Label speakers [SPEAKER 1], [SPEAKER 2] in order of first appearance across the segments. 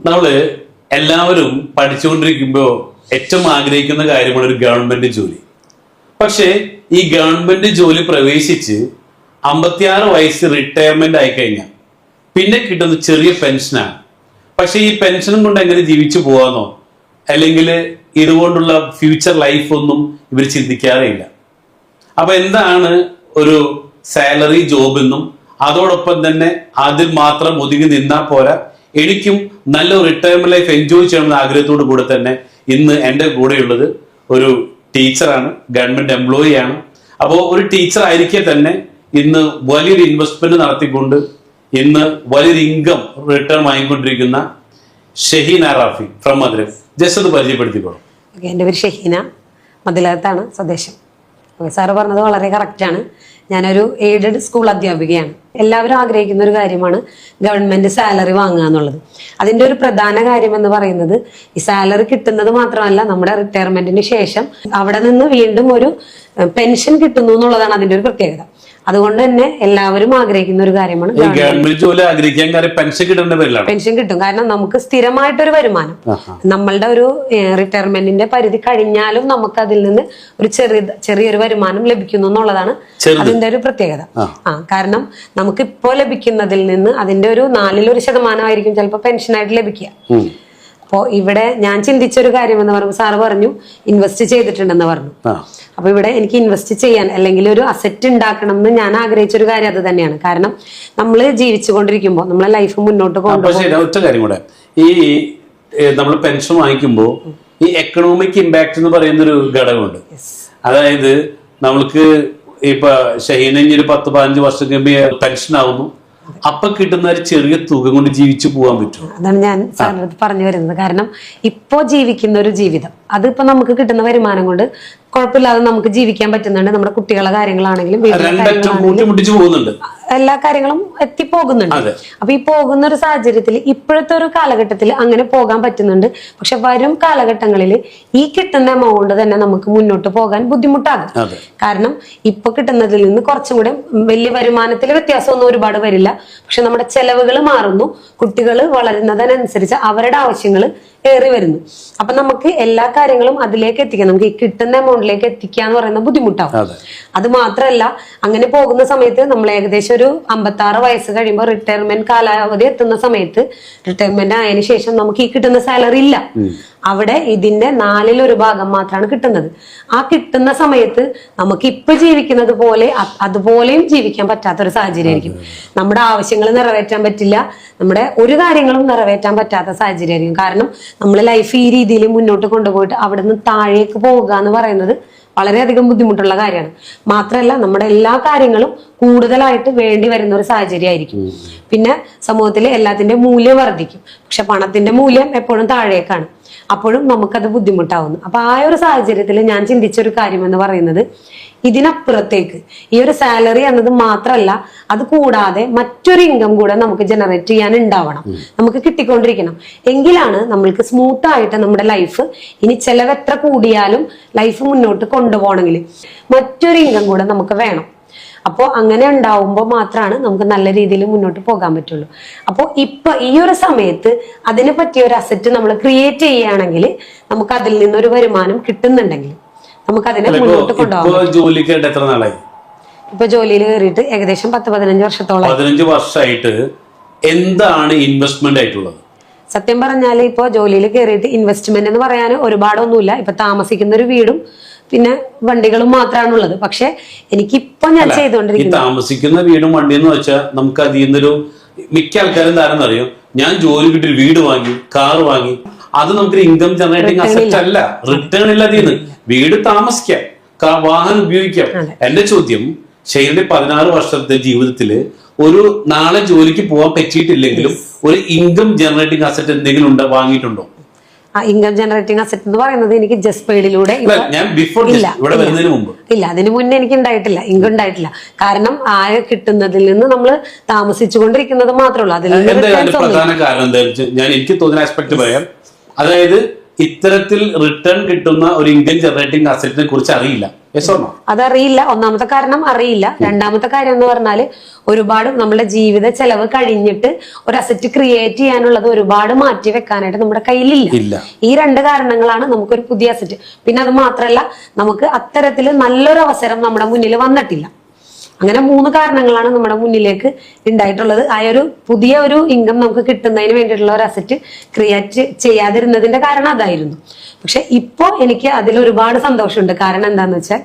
[SPEAKER 1] നമ്മള് എല്ലാവരും പഠിച്ചുകൊണ്ടിരിക്കുമ്പോൾ ഏറ്റവും ആഗ്രഹിക്കുന്ന കാര്യമാണ് ഒരു ഗവൺമെന്റ് ജോലി. പക്ഷേ ഈ ഗവൺമെന്റ് ജോലി പ്രവേശിച്ച് 56 വയസ്സ് റിട്ടയർമെന്റ് ആയി കഴിഞ്ഞാൽ പിന്നെ കിട്ടുന്ന ചെറിയ പെൻഷനാണ്. പക്ഷെ ഈ പെൻഷനും കൊണ്ട് എങ്ങനെ ജീവിച്ചു പോകാന്നോ അല്ലെങ്കിൽ ഇതുകൊണ്ടുള്ള ഫ്യൂച്ചർ ലൈഫ് ഒന്നും ഇവർ ചിന്തിക്കാറില്ല. അപ്പൊ എന്താണ് ഒരു സാലറി ജോബ് എന്നും അതോടൊപ്പം തന്നെ അതിൽ മാത്രം ഒതുങ്ങി നിന്നാൽ പോരാ, എനിക്കും നല്ല റിട്ടയർമെന്റ് ലൈഫ് എൻജോയ് ചെയ്യണമെന്ന ആഗ്രഹത്തോടു കൂടെ തന്നെ ഇന്ന് എൻ്റെ കൂടെയുള്ളത് ഒരു ടീച്ചറാണ്, ഗവൺമെന്റ് എംപ്ലോയി ആണ്. അപ്പോൾ ഒരു ടീച്ചർ ആയിരിക്കെ തന്നെ ഇന്ന് വലിയൊരു ഇൻവെസ്റ്റ്മെന്റ് നടത്തിക്കൊണ്ട് ഇന്ന് വലിയൊരു ഇൻകം റിട്ടേൺ വാങ്ങിക്കൊണ്ടിരിക്കുന്ന ഷഹീന റാഫി ഫ്രം മധുര. ജസ്റ്റ് ഒന്ന് പരിചയപ്പെടുത്തിക്കോളൂ.
[SPEAKER 2] എൻ്റെ പേര് ഷഹീന, മതിലകത്താണ് സ്വദേശം. സാറ് പറഞ്ഞത് വളരെ കറക്റ്റാണ്. ഞാനൊരു എയ്ഡഡ് സ്കൂൾ അധ്യാപികയാണ്. എല്ലാവരും ആഗ്രഹിക്കുന്ന ഒരു കാര്യമാണ് ഗവൺമെന്റ് സാലറി വാങ്ങുക എന്നുള്ളത്. അതിൻ്റെ ഒരു പ്രധാന കാര്യം എന്ന് പറയുന്നത് ഈ സാലറി കിട്ടുന്നത് മാത്രമല്ല, നമ്മുടെ റിട്ടയർമെന്റിന് ശേഷം അവിടെ നിന്ന് വീണ്ടും ഒരു പെൻഷൻ കിട്ടുന്നു എന്നുള്ളതാണ് അതിൻ്റെ ഒരു പ്രത്യേകത. അതുകൊണ്ട് തന്നെ എല്ലാവരും ആഗ്രഹിക്കുന്ന ഒരു കാര്യമാണ്
[SPEAKER 1] ഗവൺമെന്റ് ജോലി ആഗ്രഹിക്കാൻ കാര്യം പെൻഷൻ കിട്ടുന്ന പേരിലാണ്.
[SPEAKER 2] പെൻഷൻ കിട്ടും. കാരണം നമുക്ക് സ്ഥിരമായിട്ടൊരു വരുമാനം, നമ്മളുടെ ഒരു റിട്ടയർമെന്റിന്റെ പരിധി കഴിഞ്ഞാലും നമുക്ക് അതിൽ നിന്ന് ഒരു ചെറിയൊരു വരുമാനം ലഭിക്കുന്നു എന്നുള്ളതാണ് അതിന്റെ ഒരു പ്രത്യേകത. കാരണം നമുക്ക് ഇപ്പോൾ ലഭിക്കുന്നതിൽ നിന്ന് അതിന്റെ ഒരു 4% ചിലപ്പോൾ പെൻഷനായിട്ട് ലഭിക്കുക. അപ്പോൾ ഇവിടെ ഞാൻ ചിന്തിച്ചൊരു കാര്യം എന്ന് പറയുമ്പോൾ സാറ് പറഞ്ഞു ഇൻവെസ്റ്റ് ചെയ്തിട്ടുണ്ടെന്ന് പറഞ്ഞു. അപ്പൊ ഇവിടെ എനിക്ക് ഇൻവെസ്റ്റ് ചെയ്യാൻ അല്ലെങ്കിൽ ഒരു അസറ്റ് ഉണ്ടാക്കണം എന്ന് ഞാൻ ആഗ്രഹിച്ചൊരു കാര്യം അത് തന്നെയാണ്. കാരണം നമ്മൾ ജീവിച്ചുകൊണ്ടിരിക്കുമ്പോൾ നമ്മളെ ലൈഫ് മുന്നോട്ട് കൊണ്ടുപോകും.
[SPEAKER 1] ഒറ്റ കാര്യം കൂടെ, ഈ നമ്മൾ പെൻഷൻ വാങ്ങിക്കുമ്പോൾ ഈ എക്കണോമിക് ഇമ്പാക്ട് എന്ന് പറയുന്ന ഒരു ഘടകമുണ്ട്. അതായത് നമ്മൾക്ക് ഇപ്പൊ ഷഹീന ഒരു 10-15 വർഷം കഴിയുമ്പോൾ പെൻഷൻ ആവുന്നു, അപ്പൊ കിട്ടുന്ന ഒരു ചെറിയ തുക കൊണ്ട് ജീവിച്ചു പോകാൻ പറ്റും.
[SPEAKER 2] അതാണ് ഞാൻ സാറിനടുത്ത് പറഞ്ഞു വരുന്നത്. കാരണം ഇപ്പോ ജീവിക്കുന്ന ഒരു ജീവിതം അതിപ്പോ നമുക്ക് കിട്ടുന്ന വരുമാനം കൊണ്ട് കുഴപ്പമില്ലാതെ നമുക്ക് ജീവിക്കാൻ പറ്റുന്നുണ്ട്. നമ്മുടെ കുട്ടികളുടെ കാര്യങ്ങളാണെങ്കിലും എല്ലാ കാര്യങ്ങളും എത്തിപ്പോകുന്നുണ്ട്. അപ്പൊ ഈ പോകുന്ന ഒരു സാഹചര്യത്തിൽ ഇപ്പോഴത്തെ ഒരു കാലഘട്ടത്തിൽ അങ്ങനെ പോകാൻ പറ്റുന്നുണ്ട്. പക്ഷെ വരും കാലഘട്ടങ്ങളിൽ ഈ കിട്ടുന്ന എമൗണ്ട് തന്നെ നമുക്ക് മുന്നോട്ട് പോകാൻ ബുദ്ധിമുട്ടാകും. കാരണം ഇപ്പൊ കിട്ടുന്നതിൽ നിന്ന് കുറച്ചും കൂടെ വലിയ വരുമാനത്തിൽ വ്യത്യാസമൊന്നും ഒരുപാട് വരില്ല. പക്ഷെ നമ്മുടെ ചെലവുകൾ മാറുന്നു, കുട്ടികൾ വളരുന്നതിനനുസരിച്ച് അവരുടെ ആവശ്യങ്ങൾ ഏറി വരുന്നു. അപ്പൊ നമുക്ക് എല്ലാ കാര്യങ്ങളും അതിലേക്ക് എത്തിക്കാം, നമുക്ക് ഈ കിട്ടുന്ന എമൗണ്ടിലേക്ക് എത്തിക്കുക എന്ന് പറയുന്നത് ബുദ്ധിമുട്ടാവും. അത് മാത്രമല്ല, അങ്ങനെ പോകുന്ന സമയത്ത് നമ്മൾ ഏകദേശം ഒരു 56 വയസ്സ് കഴിയുമ്പോൾ റിട്ടയർമെന്റ് കാലാവധി എത്തുന്ന സമയത്ത് റിട്ടയർമെന്റ് ആയതിനു ശേഷം നമുക്ക് ഈ കിട്ടുന്ന സാലറി ഇല്ല. അവിടെ ഇതിന്റെ 4/1 മാത്രമാണ് കിട്ടുന്നത്. ആ കിട്ടുന്ന സമയത്ത് നമുക്ക് ഇപ്പൊ ജീവിക്കുന്നത് പോലെ അതുപോലെയും ജീവിക്കാൻ പറ്റാത്തൊരു സാഹചര്യമായിരിക്കും. നമ്മുടെ ആവശ്യങ്ങൾ നിറവേറ്റാൻ പറ്റില്ല, നമ്മുടെ ഒരു കാര്യങ്ങളും നിറവേറ്റാൻ പറ്റാത്ത സാഹചര്യമായിരിക്കും. കാരണം നമ്മൾ ലൈഫ് ഈ രീതിയിൽ മുന്നോട്ട് കൊണ്ടുപോയിട്ട് അവിടെ നിന്ന് താഴേക്ക് പോവുക എന്ന് പറയുന്നത് വളരെയധികം ബുദ്ധിമുട്ടുള്ള കാര്യമാണ്. മാത്രമല്ല നമ്മുടെ എല്ലാ കാര്യങ്ങളും കൂടുതലായിട്ട് വേണ്ടി വരുന്ന ഒരു സാഹചര്യമായിരിക്കും. പിന്നെ സമൂഹത്തിൽ എല്ലാത്തിന്റെ മൂല്യം വർദ്ധിക്കും, പക്ഷെ പണത്തിന്റെ മൂല്യം എപ്പോഴും താഴേക്കാണ്. അപ്പോഴും നമുക്കത് ബുദ്ധിമുട്ടാവുന്നു. അപ്പൊ ആ ഒരു സാഹചര്യത്തിൽ ഞാൻ ചിന്തിച്ചൊരു കാര്യം എന്ന് പറയുന്നത് ഇതിനപ്പുറത്തേക്ക് ഈ ഒരു സാലറി എന്നത് മാത്രമല്ല, അത് കൂടാതെ മറ്റൊരു ഇൻകം കൂടെ നമുക്ക് ജനറേറ്റ് ചെയ്യാൻ ഉണ്ടാവണം, നമുക്ക് കിട്ടിക്കൊണ്ടിരിക്കണം. എങ്കിലാണ് നമ്മൾക്ക് സ്മൂത്ത് ആയിട്ട് നമ്മുടെ ലൈഫ് ഇനി ചെലവ് എത്ര കൂടിയാലും ലൈഫ് മുന്നോട്ട് കൊണ്ടുപോകണമെങ്കിൽ മറ്റൊരു ഇൻകം കൂടെ നമുക്ക് വേണം. അപ്പോൾ അങ്ങനെ ഉണ്ടാവുമ്പോൾ മാത്രമാണ് നമുക്ക് നല്ല രീതിയിൽ മുന്നോട്ട് പോകാൻ പറ്റുള്ളൂ. അപ്പോൾ ഇപ്പൊ ഈ ഒരു സമയത്ത് അതിനെ പറ്റിയ ഒരു അസറ്റ് നമ്മൾ ക്രിയേറ്റ് ചെയ്യുകയാണെങ്കിൽ നമുക്ക് അതിൽ നിന്നൊരു വരുമാനം കിട്ടുന്നുണ്ടെങ്കിൽ നമുക്ക് അതിനെ മുന്നോട്ട് കൊണ്ടുപോകാം. ഇപ്പൊ ജോലിയിൽ കയറിയിട്ട് ഏകദേശം 10-15 വർഷത്തോളം.
[SPEAKER 1] 15 വർഷമായിട്ട് എന്താണ് ഇൻവെസ്റ്റ്മെന്റ് ആയിട്ടുള്ളത്?
[SPEAKER 2] സത്യം പറഞ്ഞാൽ ഇപ്പൊ ജോലിയിൽ കയറിയിട്ട് ഇൻവെസ്റ്റ്മെന്റ് എന്ന് പറയാൻ ഒരുപാടൊന്നുമില്ല. ഇപ്പൊ താമസിക്കുന്ന ഒരു വീടും പിന്നെ വണ്ടികളും മാത്രമാണുള്ളത്. പക്ഷെ എനിക്കിപ്പോ ഞാൻ ചെയ്തുകൊണ്ടിരിക്കുന്നത്
[SPEAKER 1] താമസിക്കുന്ന വീടും വണ്ടി എന്ന് വെച്ചാൽ നമുക്ക് അതിൽ നിന്നൊരു മിക്ക ആൾക്കാരും എന്താണെന്ന് അറിയോ, ഞാൻ ജോലി കിട്ടി വീട് വാങ്ങി, കാർ വാങ്ങി, അത് നമുക്ക് ഇൻകം ജനറേറ്റിംഗ് അസറ്റ് അല്ല, റിട്ടേൺ ഇല്ല. അതിന്ന് വീട് താമസിക്കാം, വാഹനം ഉപയോഗിക്കാം. എന്റെ ചോദ്യം, ഷെയ്റിന്റെ 16 വർഷത്തെ ജീവിതത്തില് ഒരു നാളെ ജോലിക്ക് പോകാൻ പറ്റിയിട്ടില്ലെങ്കിലും ഒരു ഇൻകം ജനറേറ്റിംഗ് അസറ്റ് എന്തെങ്കിലും വാങ്ങിയിട്ടുണ്ടോ?
[SPEAKER 2] ഇൻകം ജനറേറ്റിംഗ് അസറ്റ് എന്ന് പറയുന്നത് എനിക്ക് ജസ്റ്റ് പെയ്ഡിലൂടെ ഇല്ല, അതിന് മുന്നേ എനിക്ക് ഉണ്ടായിട്ടില്ല, ഇൻകം ഉണ്ടായിട്ടില്ല. കാരണം ആകെ കിട്ടുന്നതിൽ നിന്ന് നമ്മൾ താമസിച്ചുകൊണ്ടിരിക്കുന്നത് മാത്രമേ ഉള്ളൂ.
[SPEAKER 1] പ്രധാന കാരണം എന്താ വെച്ചാൽ ഞാൻ എനിക്ക് തോന്നുന്ന ആസ്പെക്ട് പറയാം. അതായത് ഇത്തരത്തിൽ റിട്ടേൺ കിട്ടുന്ന ഒരു ഇൻകം ജനറേറ്റിംഗ് അസറ്റിനെ കുറിച്ച് അറിയില്ല.
[SPEAKER 2] അതറിയില്ല. ഒന്നാമത്തെ കാരണം അറിയില്ല. രണ്ടാമത്തെ കാര്യം എന്ന് പറഞ്ഞാല് ഒരുപാട് നമ്മുടെ ജീവിത ചെലവ് കഴിഞ്ഞിട്ട് ഒരു അസറ്റ് ക്രിയേറ്റ് ചെയ്യാനുള്ളത് ഒരുപാട് മാറ്റി വെക്കാനായിട്ട് നമ്മുടെ കയ്യിലില്ല. ഈ രണ്ട് കാരണങ്ങളാണ് നമുക്കൊരു പുതിയ അസറ്റ്. പിന്നെ അത് മാത്രമല്ല, നമുക്ക് അത്തരത്തില് നല്ലൊരു അവസരം നമ്മുടെ മുന്നിൽ വന്നിട്ടില്ല. അങ്ങനെ 3 കാരണങ്ങളാണ് നമ്മുടെ മുന്നിലേക്ക് ഉണ്ടായിട്ടുള്ളത്. ആ ഒരു പുതിയ ഒരു ഇൻകം നമുക്ക് കിട്ടുന്നതിന് വേണ്ടിയിട്ടുള്ള ഒരു അസറ്റ് ക്രിയേറ്റ് ചെയ്യാതിരുന്നതിന്റെ കാരണം അതായിരുന്നു. പക്ഷെ ഇപ്പോ എനിക്ക് അതിൽ ഒരുപാട് സന്തോഷമുണ്ട്. കാരണം എന്താന്ന് വെച്ചാൽ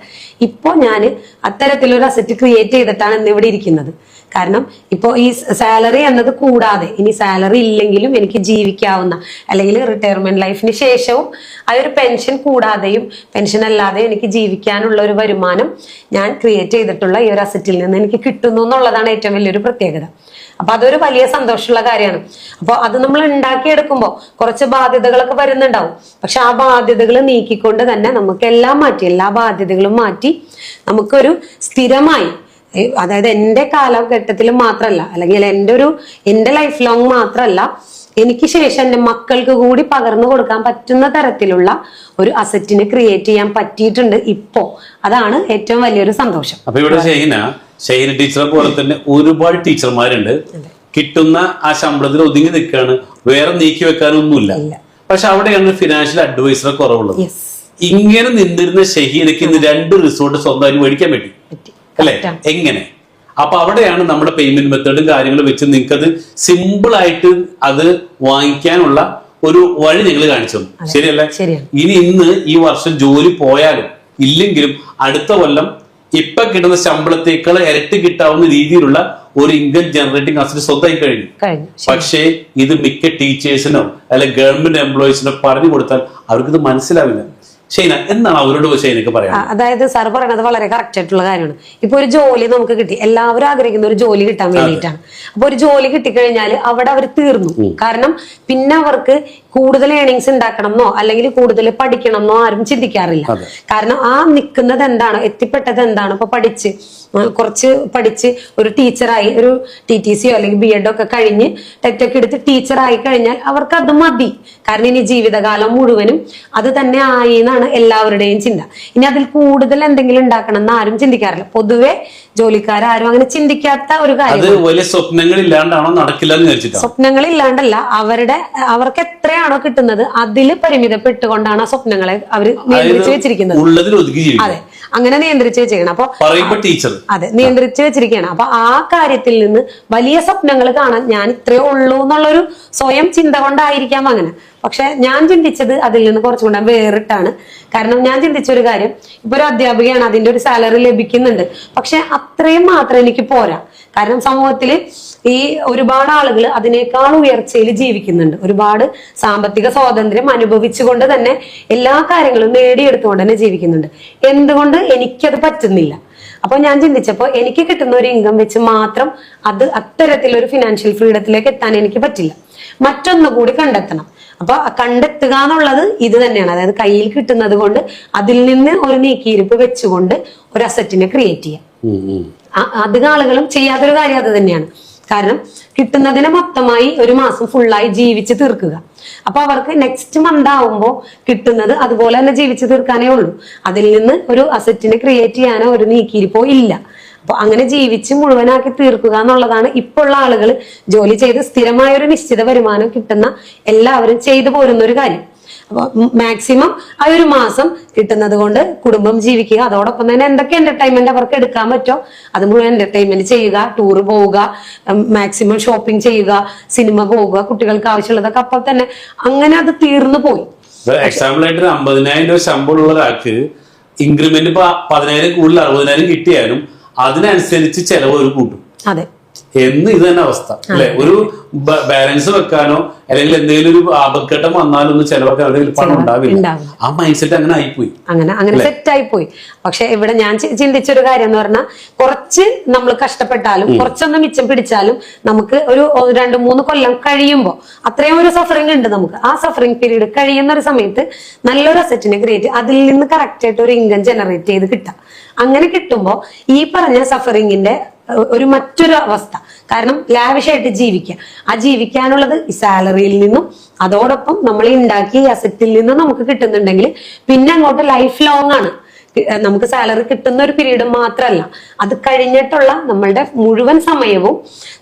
[SPEAKER 2] ഇപ്പോ ഞാൻ അത്തരത്തിലൊരു അസറ്റ് ക്രിയേറ്റ് ചെയ്തിട്ടാണ് ഇന്ന് ഇവിടെ ഇരിക്കുന്നത്. കാരണം ഇപ്പോ ഈ സാലറി എന്നത് കൂടാതെ ഇനി സാലറി ഇല്ലെങ്കിലും എനിക്ക് ജീവിക്കാവുന്ന, അല്ലെങ്കിൽ റിട്ടയർമെന്റ് ലൈഫിന് ശേഷവും ആ ഒരു പെൻഷൻ കൂടാതെയും പെൻഷൻ അല്ലാതെ എനിക്ക് ജീവിക്കാനുള്ള ഒരു വരുമാനം ഞാൻ ക്രിയേറ്റ് ചെയ്തിട്ടുള്ള ഈ ഒരു അസറ്റിൽ നിന്ന് എനിക്ക് കിട്ടുന്നു എന്നുള്ളതാണ് ഏറ്റവും വലിയൊരു പ്രത്യേകത. അപ്പൊ അതൊരു വലിയ സന്തോഷമുള്ള കാര്യമാണ്. അപ്പൊ അത് നമ്മൾ ഉണ്ടാക്കിയെടുക്കുമ്പോൾ കുറച്ച് ബാധ്യതകളൊക്കെ വരുന്നുണ്ടാവും. പക്ഷെ ആ ബാധ്യതകൾ നീക്കിക്കൊണ്ട് തന്നെ നമുക്ക് എല്ലാ ബാധ്യതകളും മാറ്റി നമുക്കൊരു സ്ഥിരമായി, അതായത് എന്റെ കാലഘട്ടത്തിൽ മാത്രമല്ല, അല്ലെങ്കിൽ എന്റെ ലൈഫ് ലോങ് മാത്രമല്ല, എനിക്ക് ശേഷം എന്റെ മക്കൾക്ക് കൂടി പകർന്നു കൊടുക്കാൻ പറ്റുന്ന തരത്തിലുള്ള ഒരു അസറ്റിനെ ക്രിയേറ്റ് ചെയ്യാൻ പറ്റിയിട്ടുണ്ട് ഇപ്പോ. അതാണ് ഏറ്റവും വലിയൊരു സന്തോഷം.
[SPEAKER 1] അപ്പൊ ഇവിടെ ഷൈന ടീച്ചറെ പോലെ തന്നെ ഒരുപാട് ടീച്ചർമാരുണ്ട്. കിട്ടുന്ന ആ ശമ്പളത്തിൽ ഒതുങ്ങി നിൽക്കുകയാണ്, വേറെ നീക്കി വെക്കാനൊന്നുമില്ല. പക്ഷെ അവിടെയാണ് ഫിനാൻഷ്യൽ അഡ്വൈസറെ കുറവുള്ളത്. ഇങ്ങനെ നിന്നിരുന്ന ഷഹീനയ്ക്ക് ഇന്ന് 2 റിസോർട്ട് സ്വന്തമായിട്ട് മേടിക്കാൻ പറ്റി അല്ലെ? എങ്ങനെ? അപ്പൊ അവിടെയാണ് നമ്മുടെ പേയ്മെന്റ് മെത്തേഡും കാര്യങ്ങളും വെച്ച് നിങ്ങൾക്കത് സിമ്പിൾ ആയിട്ട് അത് വാങ്ങിക്കാനുള്ള ഒരു വഴി നിങ്ങൾ കാണിച്ചു. ശരിയല്ലേ? ഇന്ന് ഈ വർഷം ജോലി പോയാലും ഇല്ലെങ്കിലും അടുത്ത കൊല്ലം ഇപ്പൊ കിട്ടുന്ന ശമ്പളത്തേക്കാൾ ഇരട്ടി കിട്ടാവുന്ന രീതിയിലുള്ള ഒരു ഇൻകം ജനറേറ്റിംഗ് അസറ്റ് സ്വന്തമായി കഴിഞ്ഞു. പക്ഷേ ഇത് മിക്ക ടീച്ചേഴ്സിനോ അല്ലെ ഗവൺമെന്റ് എംപ്ലോയീസിനോ പറഞ്ഞു കൊടുത്താൽ അവർക്കിത് മനസ്സിലാവില്ല. ഷൈന, എന്താണ് അവരോട് ഷൈനക്ക് പറയാം?
[SPEAKER 2] അതായത് സാർ പറയുന്നത് വളരെ കറക്റ്റ് ആയിട്ടുള്ള കാര്യമാണ്. ഇപ്പൊ ഒരു ജോലി നമുക്ക് കിട്ടി, എല്ലാവരും ആഗ്രഹിക്കുന്ന ഒരു ജോലി കിട്ടാൻ വേണ്ടിയിട്ടാണ്. അപ്പൊ ഒരു ജോലി കിട്ടിക്കഴിഞ്ഞാൽ അവിടെ അവർ തീർന്നു. കാരണം പിന്നെ അവർക്ക് കൂടുതൽ ഏണിങ്സ് ഉണ്ടാക്കണമെന്നോ അല്ലെങ്കിൽ കൂടുതൽ പഠിക്കണമെന്നോ ആരും ചിന്തിക്കാറില്ല. കാരണം ആ നിൽക്കുന്നത് എന്താണോ, എത്തിപ്പെട്ടത് എന്താണോ, ഇപ്പൊ കുറച്ച് പഠിച്ച് ഒരു ടീച്ചറായി, ഒരു TTCയോ അല്ലെങ്കിൽ BEd ഒക്കെ കഴിഞ്ഞ് ടെറ്റൊക്കെ എടുത്ത് ടീച്ചറായി കഴിഞ്ഞാൽ അവർക്ക് അത് മതി. കാരണം ഇനി ജീവിതകാലം മുഴുവനും അത് തന്നെ ആയി എന്നാണ് എല്ലാവരുടെയും ചിന്ത. ഇനി അതിൽ കൂടുതൽ എന്തെങ്കിലും ഉണ്ടാക്കണം എന്ന് ആരും ചിന്തിക്കാറില്ല. പൊതുവെ ജോലിക്കാരും അങ്ങനെ ചിന്തിക്കാത്ത ഒരു കാര്യം. സ്വപ്നങ്ങൾ ഇല്ലാണ്ടല്ല, അവർക്ക് എത്രയാണോ കിട്ടുന്നത് അതിൽ പരിമിതപ്പെട്ടുകൊണ്ടാണ് ആ സ്വപ്നങ്ങളെ അവർ നിയന്ത്രിച്ചു വെച്ചിരിക്കുന്നത്. അതെ, അങ്ങനെ നിയന്ത്രിച്ചു വെച്ചിരിക്കണം. അപ്പൊ അതെ, നിയന്ത്രിച്ചു വെച്ചിരിക്കുകയാണ്. അപ്പൊ ആ കാര്യത്തിൽ നിന്ന് വലിയ സ്വപ്നങ്ങൾ കാണാൻ ഞാൻ ഇത്രയേ ഉള്ളൂ എന്നുള്ളൊരു സ്വയം ചിന്ത കൊണ്ടായിരിക്കാം അങ്ങനെ. പക്ഷെ ഞാൻ ചിന്തിച്ചത് അതിൽ നിന്ന് കുറച്ചുകൂടെ വേറിട്ടാണ്. കാരണം ഞാൻ ചിന്തിച്ച ഒരു കാര്യം, ഇപ്പൊ ഒരു അധ്യാപികയാണ്, അതിന്റെ ഒരു സാലറി ലഭിക്കുന്നുണ്ട്. പക്ഷെ അത്രയും മാത്രം എനിക്ക് പോരാ. കാരണം സമൂഹത്തില് ഈ ഒരുപാട് ആളുകൾ അതിനേക്കാൾ ഉയർച്ചയിൽ ജീവിക്കുന്നുണ്ട്. ഒരുപാട് സാമ്പത്തിക സ്വാതന്ത്ര്യം അനുഭവിച്ചുകൊണ്ട് തന്നെ എല്ലാ കാര്യങ്ങളും നേടിയെടുത്തുകൊണ്ട് തന്നെ ജീവിക്കുന്നുണ്ട്. എന്തുകൊണ്ട് എനിക്കത് പറ്റുന്നില്ല? അപ്പൊ ഞാൻ ചിന്തിച്ചപ്പോ എനിക്ക് കിട്ടുന്ന ഒരു ഇൻകം വെച്ച് മാത്രം അത് അത്തരത്തിലൊരു ഫിനാൻഷ്യൽ ഫ്രീഡത്തിലേക്ക് എത്താൻ എനിക്ക് പറ്റില്ല. മറ്റൊന്നുകൂടി കണ്ടെത്തണം. അപ്പൊ കണ്ടെത്തുക എന്നുള്ളത് ഇത് തന്നെയാണ്. അതായത് കയ്യിൽ കിട്ടുന്നത് കൊണ്ട് അതിൽ നിന്ന് ഒരു നീക്കിയിരിപ്പ് വെച്ചുകൊണ്ട് ഒരു അസറ്റിനെ ക്രിയേറ്റ് ചെയ്യാം. അധികം ആളുകളും ചെയ്യാത്തൊരു കാര്യം അത് തന്നെയാണ്. കാരണം കിട്ടുന്നതിനെ മൊത്തമായി ഒരു മാസം ഫുള്ളായി ജീവിച്ച് തീർക്കുക. അപ്പൊ അവർക്ക് നെക്സ്റ്റ് മന്ത് ആവുമ്പോൾ കിട്ടുന്നത് അതുപോലെ തന്നെ ജീവിച്ച് തീർക്കാനേ ഉള്ളൂ. അതിൽ നിന്ന് ഒരു അസറ്റിനെ ക്രിയേറ്റ് ചെയ്യാനോ ഒരു നീക്കിയിരിപ്പോ ഇല്ല. അപ്പൊ അങ്ങനെ ജീവിച്ച് മുഴുവനാക്കി തീർക്കുക എന്നുള്ളതാണ് ഇപ്പോൾ ഉള്ള ആളുകൾ ജോലി ചെയ്ത് സ്ഥിരമായ ഒരു നിശ്ചിത വരുമാനം കിട്ടുന്ന എല്ലാവരും ചെയ്തു പോരുന്ന ഒരു കാര്യം. അപ്പൊ മാക്സിമം ആ ഒരു മാസം കിട്ടുന്നത് കൊണ്ട് കുടുംബം ജീവിക്കുക. അതോടൊപ്പം തന്നെ എന്തൊക്കെ എന്റർടൈൻമെന്റ് അവർക്ക് എടുക്കാൻ പറ്റോ അത് മുഴുവൻ എന്റർടൈൻമെന്റ് ചെയ്യുക, ടൂർ പോവുക, മാക്സിമം ഷോപ്പിംഗ് ചെയ്യുക, സിനിമ പോവുക, കുട്ടികൾക്ക് ആവശ്യമുള്ളതൊക്കെ അപ്പോൾ തന്നെ അങ്ങനെ അത് തീർന്നു പോയി.
[SPEAKER 1] എക്സാമ്പിൾ ആയിട്ട് 50,000 രൂപ ശമ്പളമുള്ള ഒരാൾക്ക് ഇൻക്രിമെന്റ് 10,000 കൂടുതൽ 60,000 കിട്ടിയാലും അതിനനുസരിച്ച് ചെലവ് ഒരു കൂട്ടും.
[SPEAKER 2] അതെ,
[SPEAKER 1] എന്ന് ഇത് തന്നെ അവസ്ഥ അല്ലെ? ഒരു ബാലൻസ് വെക്കാനോ അല്ലെങ്കിൽ എന്തെങ്കിലും ഒരു ആപഘട്ടം വന്നാലും ഒന്ന് ചെലവാക്കാൻ പണം ഉണ്ടാവില്ല. ആ മൈൻഡ് സെറ്റ് അങ്ങനെ ആയിപ്പോയി,
[SPEAKER 2] അങ്ങനെ സെറ്റ് ആയിപ്പോയി. പക്ഷെ ഇവിടെ ഞാൻ ചിന്തിച്ചൊരു കാര്യം എന്ന് പറഞ്ഞാൽ, കുറച്ച് നമ്മൾ കഷ്ടപ്പെട്ടാലും കുറച്ചൊന്ന് മിച്ചം പിടിച്ചാലും നമുക്ക് ഒരു 2-3 കൊല്ലം കഴിയുമ്പോൾ അത്രയും ഒരു സഫറിങ് ഉണ്ട് നമുക്ക്. ആ സഫറിങ് പീരീഡ് കഴിയുന്ന ഒരു സമയത്ത് നല്ലൊരു അസറ്റിനെ ക്രിയേറ്റ്, അതിൽ നിന്ന് കറക്റ്റ് ആയിട്ട് ഒരു ഇൻകം ജനറേറ്റ് ചെയ്ത് കിട്ടാം. അങ്ങനെ കിട്ടുമ്പോൾ ഈ പറഞ്ഞ സഫറിങ്ങിന്റെ ഒരു മറ്റൊരു അവസ്ഥ. കാരണം ലാവിഷായിട്ട് ജീവിക്കുക, ആ ജീവിക്കാനുള്ളത് ഈ സാലറിയിൽ നിന്നും അതോടൊപ്പം നമ്മൾ ഉണ്ടാക്കിയ അസറ്റിൽ നിന്നും നമുക്ക് കിട്ടുന്നുണ്ടെങ്കിൽ പിന്നെ അങ്ങോട്ട് ലൈഫ് ലോങ് ആണ്. നമുക്ക് സാലറി കിട്ടുന്ന ഒരു പീരീഡ് മാത്രമല്ല, അത് കഴിഞ്ഞിട്ടുള്ള നമ്മളുടെ മുഴുവൻ സമയവും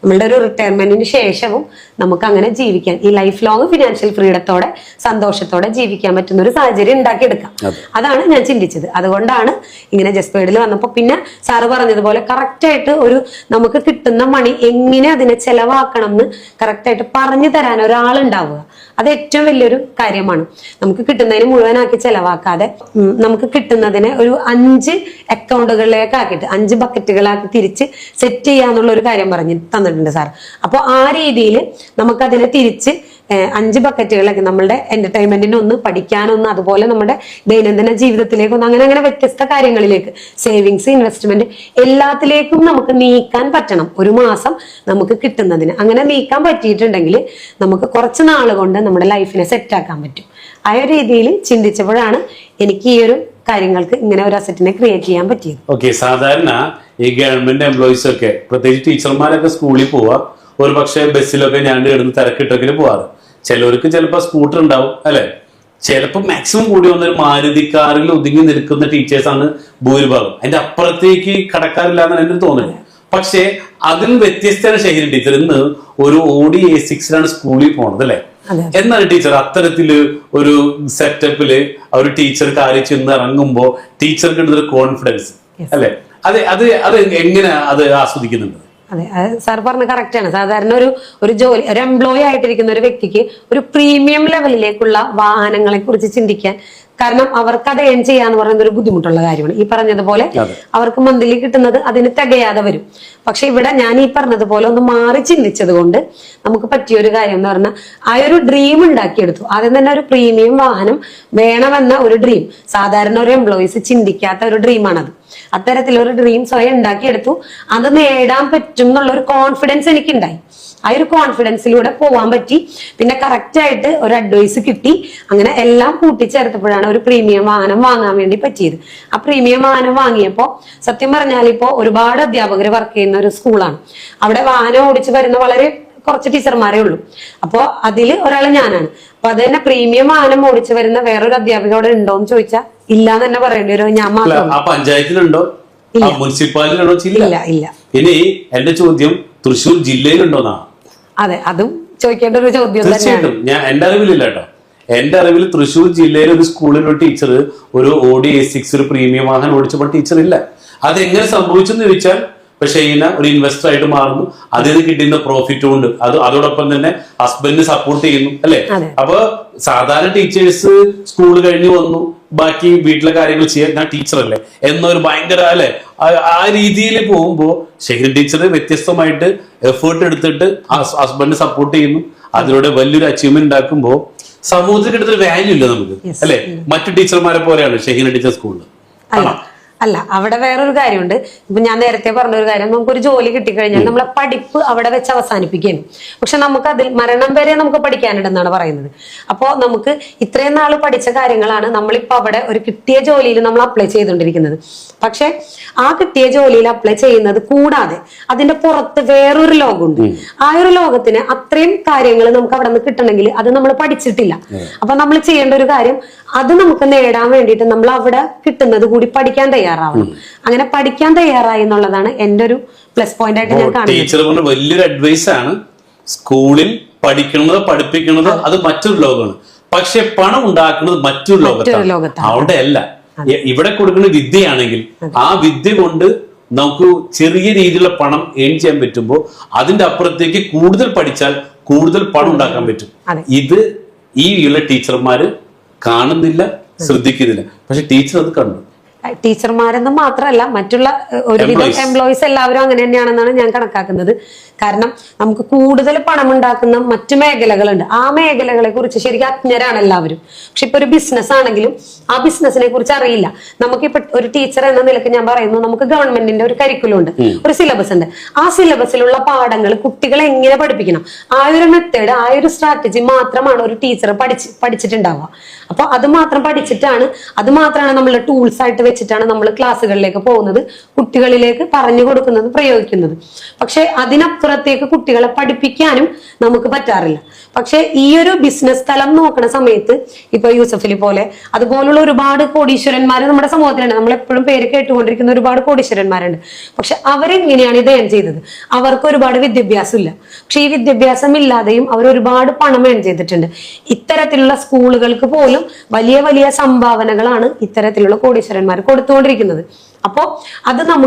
[SPEAKER 2] നമ്മളുടെ ഒരു റിട്ടയർമെന്റിന് ശേഷവും നമുക്ക് അങ്ങനെ ജീവിക്കാൻ, ഈ ലൈഫ് ലോങ് ഫിനാൻഷ്യൽ ഫ്രീഡത്തോടെ സന്തോഷത്തോടെ ജീവിക്കാൻ പറ്റുന്ന ഒരു സാഹചര്യം ഉണ്ടാക്കിയെടുക്കാം. അതാണ് ഞാൻ ചിന്തിച്ചത്. അതുകൊണ്ടാണ് ഇങ്ങനെ ജസ്പേഡിൽ വന്നപ്പോൾ പിന്നെ സാറ് പറഞ്ഞതുപോലെ കറക്റ്റായിട്ട് ഒരു നമുക്ക് കിട്ടുന്ന മണി എങ്ങനെ അതിനെ ചെലവാക്കണം എന്ന് കറക്റ്റായിട്ട് പറഞ്ഞു തരാൻ ഒരാളുണ്ടാവുക, അത് ഏറ്റവും വലിയൊരു കാര്യമാണ്. നമുക്ക് കിട്ടുന്നതിന് മുഴുവനാക്കി ചെലവാക്കാതെ നമുക്ക് കിട്ടുന്നതിനെ ഒരു 5 അക്കൗണ്ടുകളിലേക്ക് ആക്കിയിട്ട് 5 ബക്കറ്റുകളാക്കി തിരിച്ച് സെറ്റ് ചെയ്യാന്നുള്ള ഒരു കാര്യം പറഞ്ഞു തന്നിട്ടുണ്ട് സാർ. അപ്പോൾ ആ രീതിയിൽ നമുക്കതിനെ തിരിച്ച് 5 ബക്കറ്റുകളൊക്കെ നമ്മളുടെ എന്റർടൈൻമെന്റിനൊന്ന്, പഠിക്കാനൊന്ന്, അതുപോലെ നമ്മുടെ ദൈനംദിന ജീവിതത്തിലേക്കൊന്ന്, അങ്ങനെ അങ്ങനെ വ്യത്യസ്ത കാര്യങ്ങളിലേക്ക്, സേവിങ്സ്, ഇൻവെസ്റ്റ്മെന്റ് എല്ലാത്തിലേക്കും നമുക്ക് നീക്കാൻ പറ്റണം ഒരു മാസം നമുക്ക് കിട്ടുന്നതിന്. അങ്ങനെ നീക്കാൻ പറ്റിയിട്ടുണ്ടെങ്കിൽ നമുക്ക് കുറച്ച് നാൾ കൊണ്ട് നമ്മുടെ ലൈഫിനെ സെറ്റ് ആക്കാൻ പറ്റും. ആ ഒരു രീതിയിൽ ചിന്തിച്ചപ്പോഴാണ് എനിക്ക് ഈ ഒരു കാര്യങ്ങൾക്ക് ഇങ്ങനെ ഒരു അസറ്റിനെ ക്രിയേറ്റ് ചെയ്യാൻ പറ്റിയത്.
[SPEAKER 1] ഓക്കെ, സാധാരണ ഈ ഗവൺമെന്റ് എംപ്ലോയീസ് ഒക്കെ, പ്രത്യേകിച്ച് ടീച്ചർമാരൊക്കെ സ്കൂളിൽ പോവാ, ഒരു പക്ഷേ ബസ്സിലൊക്കെ ഞാൻ കിടന്ന് തിരക്കിട്ടൊക്കെ പോവാറ്. ചിലവർക്ക് ചിലപ്പോൾ സ്കൂട്ടർ ഉണ്ടാവും അല്ലെ, ചിലപ്പോൾ മാക്സിമം കൂടി വന്നൊരു മാരുതി കാറിൽ ഒതുങ്ങി നിൽക്കുന്ന ടീച്ചേഴ്സാണ് ഭൂരിഭാഗം. അതിന്റെ അപ്പുറത്തേക്ക് കടക്കാറില്ല എന്നാണ് എനിക്ക് തോന്നുന്നത്. പക്ഷേ അതിൽ വ്യത്യസ്തമാണ് ഷഹീന ടീച്ചർ. ഇന്ന് ഒരു Audi A6 സ്കൂളിൽ പോണത് അല്ലെ. എന്നാണ് ടീച്ചർ അത്തരത്തില് ഒരു സെറ്റപ്പില് ഒരു ടീച്ചർ കാര്യം ചെന്ന് ഇറങ്ങുമ്പോ ടീച്ചർക്ക് കിട്ടുന്നൊരു കോൺഫിഡൻസ് അല്ലെ, അത് അത് അത് എങ്ങനെ അത് ആസ്വദിക്കുന്നുണ്ട്?
[SPEAKER 2] അതെ, സാർ പറഞ്ഞ കറക്റ്റ് ആണ്. സാധാരണ ഒരു ജോലി, ഒരു എംപ്ലോയി ആയിട്ടിരിക്കുന്ന ഒരു വ്യക്തിക്ക് ഒരു പ്രീമിയം ലെവലിലേക്കുള്ള വാഹനങ്ങളെ കുറിച്ച് ചിന്തിക്കാൻ, കാരണം അവർക്ക് അത് ഏൺ ചെയ്യാന്ന് പറയുന്നത് ഒരു ബുദ്ധിമുട്ടുള്ള കാര്യമാണ്. ഈ പറഞ്ഞതുപോലെ അവർക്ക് മന്ത്ലി കിട്ടുന്നത് അതിന് തികയാതെ വരും. പക്ഷെ ഇവിടെ ഞാൻ ഈ പറഞ്ഞതുപോലെ ഒന്ന് മാറി ചിന്തിച്ചത് കൊണ്ട് നമുക്ക് പറ്റിയൊരു കാര്യം എന്ന് പറഞ്ഞാൽ ആ ഒരു ഡ്രീം ഉണ്ടാക്കിയെടുത്തു. ആദ്യം തന്നെ ഒരു പ്രീമിയം വാഹനം വേണമെന്ന ഒരു ഡ്രീം, സാധാരണ ഒരു എംപ്ലോയീസ് ചിന്തിക്കാത്ത ഒരു ഡ്രീമാണത്. അത്തരത്തിലൊരു ഡ്രീം സ്വയം ഉണ്ടാക്കിയെടുത്തു. അത് നേടാൻ പറ്റും എന്നുള്ള ഒരു കോൺഫിഡൻസ് എനിക്കുണ്ടായി. ആ ഒരു കോൺഫിഡൻസിലൂടെ പോവാൻ പറ്റി. പിന്നെ കറക്റ്റ് ആയിട്ട് ഒരു അഡ്വൈസ് കിട്ടി. അങ്ങനെ എല്ലാം കൂട്ടിച്ചേർത്തപ്പോഴാണ് ഒരു പ്രീമിയം വാഹനം വാങ്ങാൻ വേണ്ടി പറ്റിയത്. ആ പ്രീമിയം വാഹനം വാങ്ങിയപ്പോൾ സത്യം പറഞ്ഞാൽ ഇപ്പോൾ ഒരുപാട് അധ്യാപകർ വർക്ക് ചെയ്യുന്ന ഒരു സ്കൂളാണ്. അവിടെ വാഹനം ഓടിച്ചു വരുന്ന വളരെ കുറച്ച് ടീച്ചർമാരേ ഉള്ളൂ. അപ്പോ അതില് ഒരാള് ഞാനാണ്. അപ്പൊ അത് തന്നെ പ്രീമിയം വാഹനം ഓടിച്ചു വരുന്ന വേറൊരു അധ്യാപിക അവിടെ ഉണ്ടോന്ന് ചോദിച്ചാൽ ഇല്ലാന്ന് തന്നെ പറയേണ്ടി വരും. ഞാൻ മാത്രം.
[SPEAKER 1] പഞ്ചായത്തിലുണ്ടോ, മുനിസിപ്പാലിറ്റിയിലുണ്ടോ?
[SPEAKER 2] ഇല്ല ഇല്ല.
[SPEAKER 1] ഇനി എന്റെ ചോദ്യം തൃശ്ശൂർ ജില്ലയിലുണ്ടോന്നാണ്.
[SPEAKER 2] അതെ, അതും ചോദിക്കേണ്ട ഒരു ചോദ്യം
[SPEAKER 1] തീർച്ചയായിട്ടും. ഞാൻ എന്റെ അറിവിലില്ല കേട്ടോ. എന്റെ അറിവിൽ തൃശ്ശൂർ ജില്ലയിൽ ഒരു സ്കൂളിൽ ഒരു ടീച്ചർ ഒരു Audi A6 ഒരു പ്രീമിയം വാഹനം ഓടിച്ചപ്പോൾ ടീച്ചർ ഇല്ല. അതെങ്ങനെ സംഭവിച്ചെന്ന് ചോദിച്ചാൽ, പക്ഷെ ഇങ്ങനെ ഒരു ഇൻവെസ്റ്റർ ആയിട്ട് മാറുന്നു, അതിൽ നിന്ന് കിട്ടുന്ന പ്രോഫിറ്റും ഉണ്ട്, അതോടൊപ്പം തന്നെ ഹസ്ബൻഡ് സപ്പോർട്ട് ചെയ്യുന്നു അല്ലെ. അപ്പൊ സാധാരണ ടീച്ചേഴ്സ് സ്കൂൾ കഴിഞ്ഞ് വന്നു, ബാക്കി വീട്ടിലെ കാര്യങ്ങൾ ചെയ്യാൻ ഞാൻ ടീച്ചറല്ലേ എന്നൊരു ഭയങ്കര അല്ലെ ആ രീതിയിൽ പോകുമ്പോ ഷഹീന ടീച്ചർ വ്യത്യസ്തമായിട്ട് എഫേർട്ട് എടുത്തിട്ട് ഹസ്ബൻഡ് സപ്പോർട്ട് ചെയ്യുന്നു, അതിലൂടെ വലിയൊരു അച്ചീവ്മെന്റ് ഉണ്ടാക്കുമ്പോ സമൂഹത്തിന് എടുത്തൊരു വാല്യൂ ഇല്ല നമുക്ക് അല്ലെ. മറ്റു ടീച്ചർമാരെ പോലെയാണ് ഷഹീന ടീച്ചർ സ്കൂളിൽ.
[SPEAKER 2] അല്ല, അവിടെ വേറൊരു കാര്യമുണ്ട്. ഇപ്പൊ ഞാൻ നേരത്തെ പറഞ്ഞ ഒരു കാര്യം, നമുക്കൊരു ജോലി കിട്ടിക്കഴിഞ്ഞാൽ നമ്മളെ പഠിപ്പ് അവിടെ വെച്ച് അവസാനിപ്പിക്കുകയാണ്. പക്ഷെ നമുക്ക് അതിൽ മരണം വരെ നമുക്ക് പഠിക്കാനുണ്ടെന്നാണ് പറയുന്നത്. അപ്പോൾ നമുക്ക് ഇത്രയും നാൾ പഠിച്ച കാര്യങ്ങളാണ് നമ്മളിപ്പോ അവിടെ ഒരു കിട്ടിയ ജോലിയിൽ നമ്മൾ അപ്ലൈ ചെയ്തുകൊണ്ടിരിക്കുന്നത്. പക്ഷെ ആ കിട്ടിയ ജോലിയിൽ അപ്ലൈ ചെയ്യുന്നത് കൂടാതെ അതിന്റെ പുറത്ത് വേറൊരു ലോകമുണ്ട്. ആ ഒരു ലോകത്തിന് അത്രയും കാര്യങ്ങൾ നമുക്ക് അവിടെ നിന്ന് കിട്ടണമെങ്കിൽ അത് നമ്മൾ പഠിച്ചിട്ടില്ല. അപ്പൊ നമ്മൾ ചെയ്യേണ്ട ഒരു കാര്യം, അത് നമുക്ക് നേടാൻ വേണ്ടിയിട്ട് നമ്മൾ അവിടെ കിട്ടുന്നത് കൂടി പഠിക്കാൻ തയ്യാറാവണം. അങ്ങനെ പഠിക്കാൻ തയ്യാറായി എന്നുള്ളതാണ് എന്റെ ഒരു പ്ലസ് പോയിന്റ് ആയിട്ട് ഞാൻ കാണുന്നത്.
[SPEAKER 1] ടീച്ചർ പറഞ്ഞ വലിയൊരു അഡ്വൈസ് ആണ്. സ്കൂളിൽ പഠിക്കുന്നത് പഠിപ്പിക്കുന്നത് അത് മറ്റൊരു ലോകമാണ്, പക്ഷെ പണം ഉണ്ടാക്കുന്നത് മറ്റൊരു ലോകത്താണ്. അവിടെ അല്ല, ഇവിടെ കൊടുക്കുന്ന വിദ്യയാണെങ്കിൽ ആ വിദ്യ കൊണ്ട് നമുക്ക് ചെറിയ രീതിയിലുള്ള പണം ഏൺ ചെയ്യാൻ പറ്റുമ്പോൾ അതിന്റെ അപ്പുറത്തേക്ക് കൂടുതൽ പഠിച്ചാൽ കൂടുതൽ പണം ഉണ്ടാക്കാൻ പറ്റും. ഇത് ഈ ഉള്ള ടീച്ചർമാര് കാണുന്നില്ല, ശ്രദ്ധിക്കുന്നില്ല. പക്ഷെ ടീച്ചർ അത് കണ്ടു.
[SPEAKER 2] ടീച്ചർമാരെന്ന് മാത്രമല്ല മറ്റുള്ള ഒരുവിധം എംപ്ലോയീസ് എല്ലാവരും അങ്ങനെ തന്നെയാണെന്നാണ് ഞാൻ കണക്കാക്കുന്നത്. കാരണം നമുക്ക് കൂടുതൽ പണം ഉണ്ടാക്കുന്ന മറ്റു മേഖലകളുണ്ട്. ആ മേഖലകളെ കുറിച്ച് ശരിക്കും അജ്ഞരാണ് എല്ലാവരും. പക്ഷെ ഇപ്പൊ ഒരു ബിസിനസ് ആണെങ്കിലും ആ ബിസിനസിനെ കുറിച്ച് അറിയില്ല. നമുക്കിപ്പോ ഒരു ടീച്ചർ എന്ന നിലയ്ക്ക് ഞാൻ പറയുന്നു, നമുക്ക് ഗവൺമെന്റിന്റെ ഒരു കരിക്കുലം ഉണ്ട്, ഒരു സിലബസ് ഉണ്ട്. ആ സിലബസിലുള്ള പാഠങ്ങൾ കുട്ടികളെ എങ്ങനെ പഠിപ്പിക്കണം, ആ ഒരു മെത്തേഡ്, ആ ഒരു സ്ട്രാറ്റജി മാത്രമാണ് ഒരു ടീച്ചർ പഠിച്ചിട്ടുണ്ടാവുക. അപ്പൊ അത് മാത്രം പഠിച്ചിട്ടാണ്, അത് മാത്രമാണ് നമ്മളുടെ ടൂൾസ് ആയിട്ട് വെച്ചിട്ടാണ് നമ്മൾ ക്ലാസ്സുകളിലേക്ക് പോകുന്നത്, കുട്ടികളിലേക്ക് പറഞ്ഞു കൊടുക്കുന്നത്, പ്രയോഗിക്കുന്നത്. പക്ഷെ അതിനപ്പുറത്തേക്ക് കുട്ടികളെ പഠിപ്പിക്കാനും നമുക്ക് പറ്റാറില്ല. പക്ഷെ ഈ ഒരു ബിസിനസ് തലം നോക്കുന്ന സമയത്ത് ഇപ്പൊ യൂസഫലി പോലെ അതുപോലുള്ള ഒരുപാട് കോടീശ്വരന്മാർ നമ്മുടെ സമൂഹത്തിലുണ്ട്. നമ്മൾ എപ്പോഴും പേര് കേട്ടുകൊണ്ടിരിക്കുന്ന ഒരുപാട് കോടീശ്വരന്മാരുണ്ട്. പക്ഷെ അവരെങ്ങനെയാണ് ഇത് ഏൺ ചെയ്തത്? അവർക്ക് ഒരുപാട് വിദ്യാഭ്യാസം ഇല്ല. പക്ഷെ ഈ വിദ്യാഭ്യാസം ഇല്ലാതെയും അവർ ഒരുപാട് പണം ഏൺ ചെയ്തിട്ടുണ്ട്. ഇത്തരത്തിലുള്ള സ്കൂളുകൾക്ക് പോലും വലിയ വലിയ സംഭാവനകളാണ് ഇത്തരത്തിലുള്ള കോടീശ്വരന്മാർ കൊടുത്തുകൊണ്ടിരിക്കുന്നത്. അപ്പോ അത്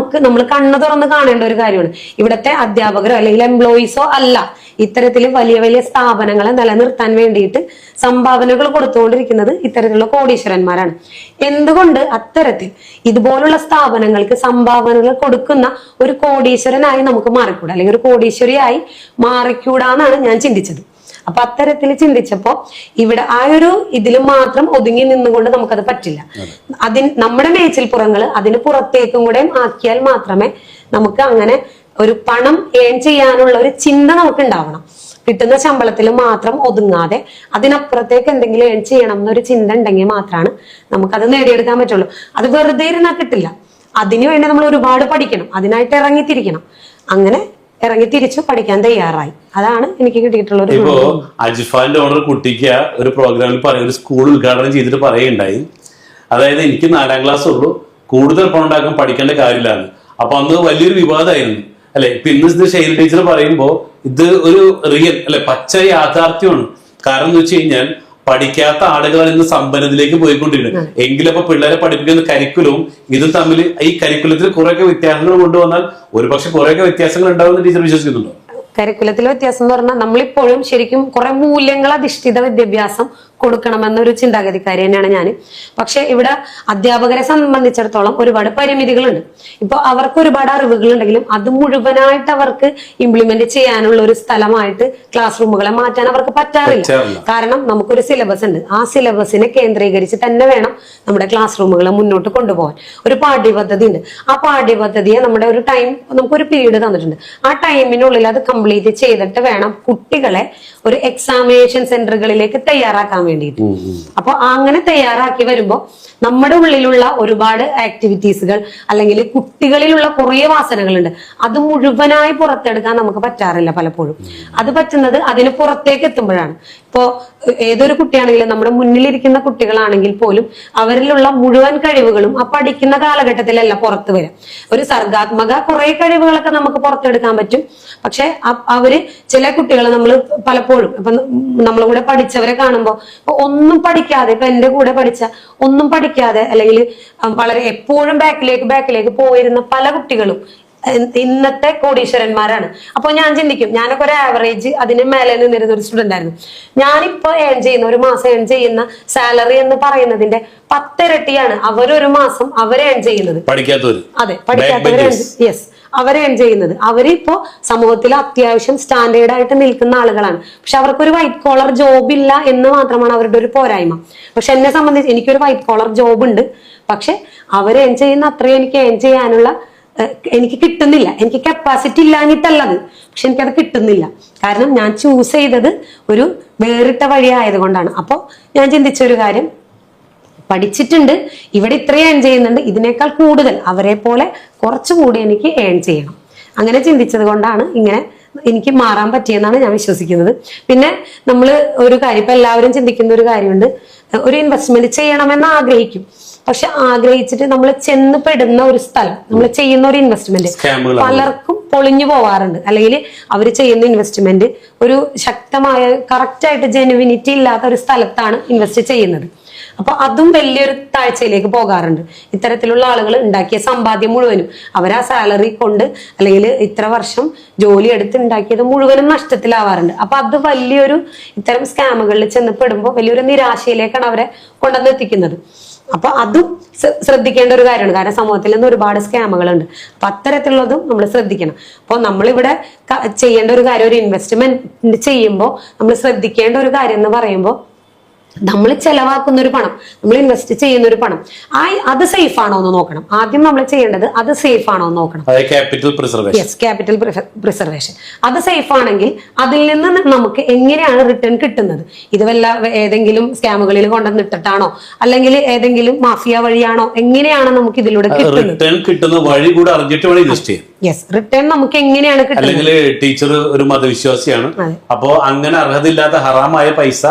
[SPEAKER 2] നമ്മൾ കണ്ണു തുറന്ന് കാണേണ്ട ഒരു കാര്യമാണ്. ഇവിടുത്തെ അധ്യാപകരോ അല്ലെങ്കിൽ എംപ്ലോയീസോ അല്ല ഇത്തരത്തിൽ വലിയ വലിയ സ്ഥാപനങ്ങളെ നിലനിർത്താൻ വേണ്ടിയിട്ട് സംഭാവനകൾ കൊടുത്തുകൊണ്ടിരിക്കുന്നത് ഇത്തരത്തിലുള്ള കോടീശ്വരന്മാരാണ്. എന്തുകൊണ്ട് അത്തരത്തിൽ ഇതുപോലുള്ള സ്ഥാപനങ്ങൾക്ക് സംഭാവനകൾ കൊടുക്കുന്ന ഒരു കോടീശ്വരനായി നമുക്ക് മാറിക്കൂടാ, അല്ലെങ്കിൽ ഒരു കോടീശ്വരിയായി മാറിക്കൂടാന്നാണ് ഞാൻ ചിന്തിച്ചത്. അപ്പൊ അത്തരത്തിൽ ചിന്തിച്ചപ്പോ ഇവിടെ ആ ഒരു ഇതിൽ മാത്രം ഒതുങ്ങി നിന്നുകൊണ്ട് നമുക്കത് പറ്റില്ല. നമ്മുടെ മേച്ചിൽപ്പുറങ്ങൾ അതിന് പുറത്തേക്കും കൂടെ ആക്കിയാൽ മാത്രമേ നമുക്ക് അങ്ങനെ ഒരു പണം ഏൺ ചെയ്യാനുള്ള ഒരു ചിന്ത നമുക്ക് ഉണ്ടാവണം. കിട്ടുന്ന ശമ്പളത്തിൽ മാത്രം ഒതുങ്ങാതെ അതിനപ്പുറത്തേക്ക് എന്തെങ്കിലും ഏൺ ചെയ്യണം എന്നൊരു ചിന്ത ഉണ്ടെങ്കിൽ മാത്രമാണ് നമുക്കത് നേടിയെടുക്കാൻ പറ്റുള്ളൂ. അത് വെറുതെ ഇരുന്നാൽ കിട്ടില്ല. അതിനുവേണ്ടി നമ്മൾ ഒരുപാട് പഠിക്കണം, അതിനായിട്ട് ഇറങ്ങിത്തിരിക്കണം. അങ്ങനെ ഇറങ്ങി തിരിച്ചു പഠിക്കാൻ തയ്യാറായി. അതാണ് എനിക്ക് കിട്ടിയിട്ടുള്ള ഒരു.
[SPEAKER 1] ഇപ്പോ അജിഫാന്റെ ഓണർ കുട്ടിക്ക് ഒരു പ്രോഗ്രാമിൽ ഒരു സ്കൂൾ ഉദ്ഘാടനം ചെയ്തിട്ട് പറയുകയുണ്ടായി, അതായത് എനിക്ക് 4ാം ക്ലാസ് ഉള്ളൂ, കൂടുതൽ പണം ഉണ്ടാക്കാൻ പഠിക്കേണ്ട കാര്യമില്ലാണ്. അപ്പൊ അന്ന് വലിയൊരു വിവാദമായിരുന്നു അല്ലെ. ഇപ്പൊ ഇന്ന് ഇത് ഷെയ്ൽ ടീച്ചർ പറയുമ്പോ ഇത് ഒരു റിയൽ അല്ലെ, പച്ച യാഥാർത്ഥ്യമാണ്. കാരണം എന്ന് വെച്ച് കഴിഞ്ഞാൽ പഠിക്കാത്ത ആളുകളാണ് ഇന്ന് സമ്പന്നത്തിലേക്ക് പോയിക്കൊണ്ടിരിക്കുന്നത്. എങ്കിലും അപ്പൊ പിള്ളേരെ പഠിപ്പിക്കുന്ന കരിക്കുലവും ഇതും തമ്മിൽ ഈ കരിക്കുലത്തിൽ കുറെയൊക്കെ വ്യത്യാസങ്ങൾ കൊണ്ടുവന്നാൽ ഒരുപക്ഷെ കുറെയൊക്കെ വ്യത്യാസങ്ങൾ ഉണ്ടാവുമെന്ന് ടീച്ചർ വിശ്വസിക്കുന്നുണ്ടോ?
[SPEAKER 2] കരിക്കുലത്തിലെ വ്യത്യാസം എന്ന് പറഞ്ഞാൽ നമ്മളിപ്പോഴും ശരിക്കും കുറെ മൂല്യങ്ങൾ അധിഷ്ഠിത വിദ്യാഭ്യാസം കൊടുക്കണമെന്നൊരു ചിന്താഗതിക്കാരി തന്നെയാണ് ഞാൻ. പക്ഷെ ഇവിടെ അധ്യാപകരെ സംബന്ധിച്ചിടത്തോളം ഒരുപാട് പരിമിതികളുണ്ട്. ഇപ്പൊ അവർക്ക് ഒരുപാട് അറിവുകൾ ഉണ്ടെങ്കിലും അത് മുഴുവനായിട്ട് അവർക്ക് ഇംപ്ലിമെന്റ് ചെയ്യാനുള്ള ഒരു സ്ഥലമായിട്ട് ക്ലാസ് റൂമുകളെ മാറ്റാൻ അവർക്ക് പറ്റാറില്ല. കാരണം നമുക്കൊരു സിലബസ് ഉണ്ട്. ആ സിലബസിനെ കേന്ദ്രീകരിച്ച് തന്നെ വേണം നമ്മുടെ ക്ലാസ് റൂമുകളെ മുന്നോട്ട് കൊണ്ടുപോകാൻ. ഒരു പാഠ്യപദ്ധതി ഉണ്ട്. ആ പാഠ്യപദ്ധതിയെ നമ്മുടെ ഒരു ടൈം, നമുക്കൊരു പീരീഡ് തന്നിട്ടുണ്ട്. ആ ടൈമിനുള്ളിൽ അത് കംപ്ലീറ്റ് ചെയ്തിട്ട് വേണം കുട്ടികളെ ഒരു എക്സാമിനേഷൻ സെന്ററുകളിലേക്ക് തയ്യാറാക്കാൻ വേണ്ടിയിട്ട്. അപ്പൊ അങ്ങനെ തയ്യാറാക്കി വരുമ്പോ നമ്മുടെ ഉള്ളിലുള്ള ഒരുപാട് ആക്ടിവിറ്റീസുകൾ അല്ലെങ്കിൽ കുട്ടികളിലുള്ള കുറേ വാസനകളുണ്ട്. അത് മുഴുവനായി പുറത്തെടുക്കാൻ നമുക്ക് പറ്റാറില്ല പലപ്പോഴും. അത് പറ്റുന്നത് അതിന് പുറത്തേക്ക് എത്തുമ്പോഴാണ്. ഇപ്പോ ഏതൊരു കുട്ടിയാണെങ്കിലും നമ്മുടെ മുന്നിലിരിക്കുന്ന കുട്ടികളാണെങ്കിൽ പോലും അവരിലുള്ള മുഴുവൻ കഴിവുകളും ആ പഠിക്കുന്ന കാലഘട്ടത്തിലല്ല പുറത്തു വരാം. ഒരു സർഗാത്മക കുറെ കഴിവുകളൊക്കെ നമുക്ക് പുറത്തെടുക്കാൻ പറ്റും. പക്ഷെ അവര് ചില കുട്ടികളെ നമ്മൾ പലപ്പോഴും ഇപ്പൊ നമ്മളെ കൂടെ പഠിച്ചവരെ കാണുമ്പോ ഒന്നും പഠിക്കാതെ, ഇപ്പൊ എന്റെ കൂടെ പഠിച്ച ഒന്നും പഠിക്കാതെ അല്ലെങ്കിൽ വളരെ എപ്പോഴും ബാക്കിലേക്ക് പോയിരുന്ന പല കുട്ടികളും ഇന്നത്തെ കോടീശ്വരന്മാരാണ്. അപ്പൊ ഞാൻ ചിന്തിക്കും, ഞാനൊക്കെ ഒരു ആവറേജ് അതിന് മേലെ നിന്നിരുന്ന ഒരു സ്റ്റുഡന്റ് ആയിരുന്നു. ഞാനിപ്പോ ഏൺ ചെയ്യുന്ന, ഒരു മാസം ഏൺ ചെയ്യുന്ന സാലറി എന്ന് പറയുന്നതിന്റെ 10 ഇരട്ടിയാണ് അവരൊരു മാസം ഏൺ ചെയ്യുന്നത്. അതെ, പഠിക്കാത്തവര് യെസ് അവരെ ഏൺ ചെയ്യുന്നത്. അവരിപ്പോ സമൂഹത്തിൽ അത്യാവശ്യം സ്റ്റാൻഡേർഡ് ആയിട്ട് നിൽക്കുന്ന ആളുകളാണ്. പക്ഷെ അവർക്കൊരു വൈറ്റ് കോളർ ജോബ് ഇല്ല എന്ന് മാത്രമാണ് അവരുടെ ഒരു പോരായ്മ. പക്ഷെ എന്നെ സംബന്ധിച്ച് എനിക്കൊരു വൈറ്റ് കോളർ ജോബ് ഉണ്ട്. പക്ഷെ അവരെ ഏൺ ചെയ്യുന്ന അത്രയും എനിക്ക് ഏൺ ചെയ്യാനുള്ള എനിക്ക് കിട്ടുന്നില്ല. എനിക്ക് കപ്പാസിറ്റി ഇല്ലാഞ്ഞിട്ടല്ലത്, പക്ഷെ എനിക്കത് കിട്ടുന്നില്ല. കാരണം ഞാൻ ചൂസ് ചെയ്തത് ഒരു വേറിട്ട വഴി ആയതുകൊണ്ടാണ്. അപ്പോൾ ഞാൻ ചിന്തിച്ച ഒരു കാര്യം, പഠിച്ചിട്ടുണ്ട്, ഇവിടെ ഇത്രയും ഏൺ ചെയ്യുന്നുണ്ട്, ഇതിനേക്കാൾ കൂടുതൽ അവരെ പോലെ കുറച്ചുകൂടി എനിക്ക് ഏൺ ചെയ്യണം. അങ്ങനെ ചിന്തിച്ചത് കൊണ്ടാണ് ഇങ്ങനെ എനിക്ക് മാറാൻ പറ്റിയെന്നാണ് ഞാൻ വിശ്വസിക്കുന്നത്. പിന്നെ നമ്മൾ ഒരു കാര്യം, ഇപ്പൊ എല്ലാവരും ചിന്തിക്കുന്ന ഒരു കാര്യമുണ്ട്, ഒരു ഇൻവെസ്റ്റ്മെന്റ് ചെയ്യണമെന്ന് ആഗ്രഹിക്കും. പക്ഷെ ആഗ്രഹിച്ചിട്ട് നമ്മൾ ചെന്ന് പെടുന്ന ഒരു സ്ഥലം, നമ്മൾ ചെയ്യുന്ന ഒരു ഇൻവെസ്റ്റ്മെന്റ് പലർക്കും പൊളിഞ്ഞു പോവാറുണ്ട്. അല്ലെങ്കിൽ അവർ ചെയ്യുന്ന ഇൻവെസ്റ്റ്മെന്റ് ഒരു ശക്തമായ കറക്റ്റായിട്ട് ജെനുവിനിറ്റി ഇല്ലാത്ത ഒരു സ്ഥലത്താണ് ഇൻവെസ്റ്റ് ചെയ്യുന്നത്. അപ്പൊ അതും വലിയൊരു താഴ്ചയിലേക്ക് പോകാറുണ്ട്. ഇത്തരത്തിലുള്ള ആളുകൾ ഉണ്ടാക്കിയ സമ്പാദ്യം മുഴുവനും അവരാ സാലറി കൊണ്ട് അല്ലെങ്കിൽ ഇത്ര വർഷം ജോലി എടുത്ത് ഉണ്ടാക്കിയത് മുഴുവനും നഷ്ടത്തിലാവാറുണ്ട്. അപ്പൊ അത് വലിയൊരു ഇത്തരം സ്കാമുകളിൽ ചെന്ന് പെടുമ്പോൾ വലിയൊരു നിരാശയിലേക്കാണ് അവരെ കൊണ്ടുവന്ന് എത്തിക്കുന്നത്. അപ്പൊ അതും ശ്രദ്ധിക്കേണ്ട ഒരു കാര്യമാണ്. കാരണം സമൂഹത്തിൽ നിന്ന് ഒരുപാട് സ്കാമുകളുണ്ട്. അപ്പൊ അത്തരത്തിലുള്ളതും നമ്മൾ ശ്രദ്ധിക്കണം. അപ്പോൾ നമ്മളിവിടെ ചെയ്യേണ്ട ഒരു കാര്യം, ഒരു ഇൻവെസ്റ്റ്മെന്റ് ചെയ്യുമ്പോൾ നമ്മൾ ശ്രദ്ധിക്കേണ്ട ഒരു കാര്യം എന്ന് പറയുമ്പോൾ, നമ്മൾ ചെലവാക്കുന്ന ഒരു പണം, നമ്മൾ ഇൻവെസ്റ്റ് ചെയ്യുന്ന ഒരു പണം, അത് സേഫ് ആണോ എന്ന് നോക്കണം. ആദ്യം നമ്മൾ ചെയ്യേണ്ടത് അത് സേഫ് ആണോ എന്ന് നോക്കണം.
[SPEAKER 1] Capital preservation.
[SPEAKER 2] Yes, capital preservation. അത് സേഫ് ആണെങ്കിൽ അതിൽ നിന്ന് നമുക്ക് എങ്ങനെയാണ് റിട്ടേൺ കിട്ടുന്നത്? ഇത് വല്ല ഏതെങ്കിലും സ്കാമുകളിൽ കൊണ്ടുവന്നിട്ടാണോ അല്ലെങ്കിൽ ഏതെങ്കിലും മാഫിയ വഴിയാണോ, എങ്ങനെയാണ് നമുക്ക് ഇതിലൂടെ
[SPEAKER 1] കിട്ടുന്ന വഴി കൂടെ അറിഞ്ഞിട്ട് വേണം ഇൻവെസ്റ്റ് ചെയ്യാൻ.
[SPEAKER 2] യെസ്, റിട്ടേൺ നമുക്ക് എങ്ങനെയാണ് കിട്ടുന്നത്?
[SPEAKER 1] അല്ലെങ്കിൽ ടീച്ചർ ഒരു മതവിശ്വാസിയാണ്, അപ്പോ അങ്ങനെ അർഹതയില്ലാത്ത ഹറാമായ പൈസ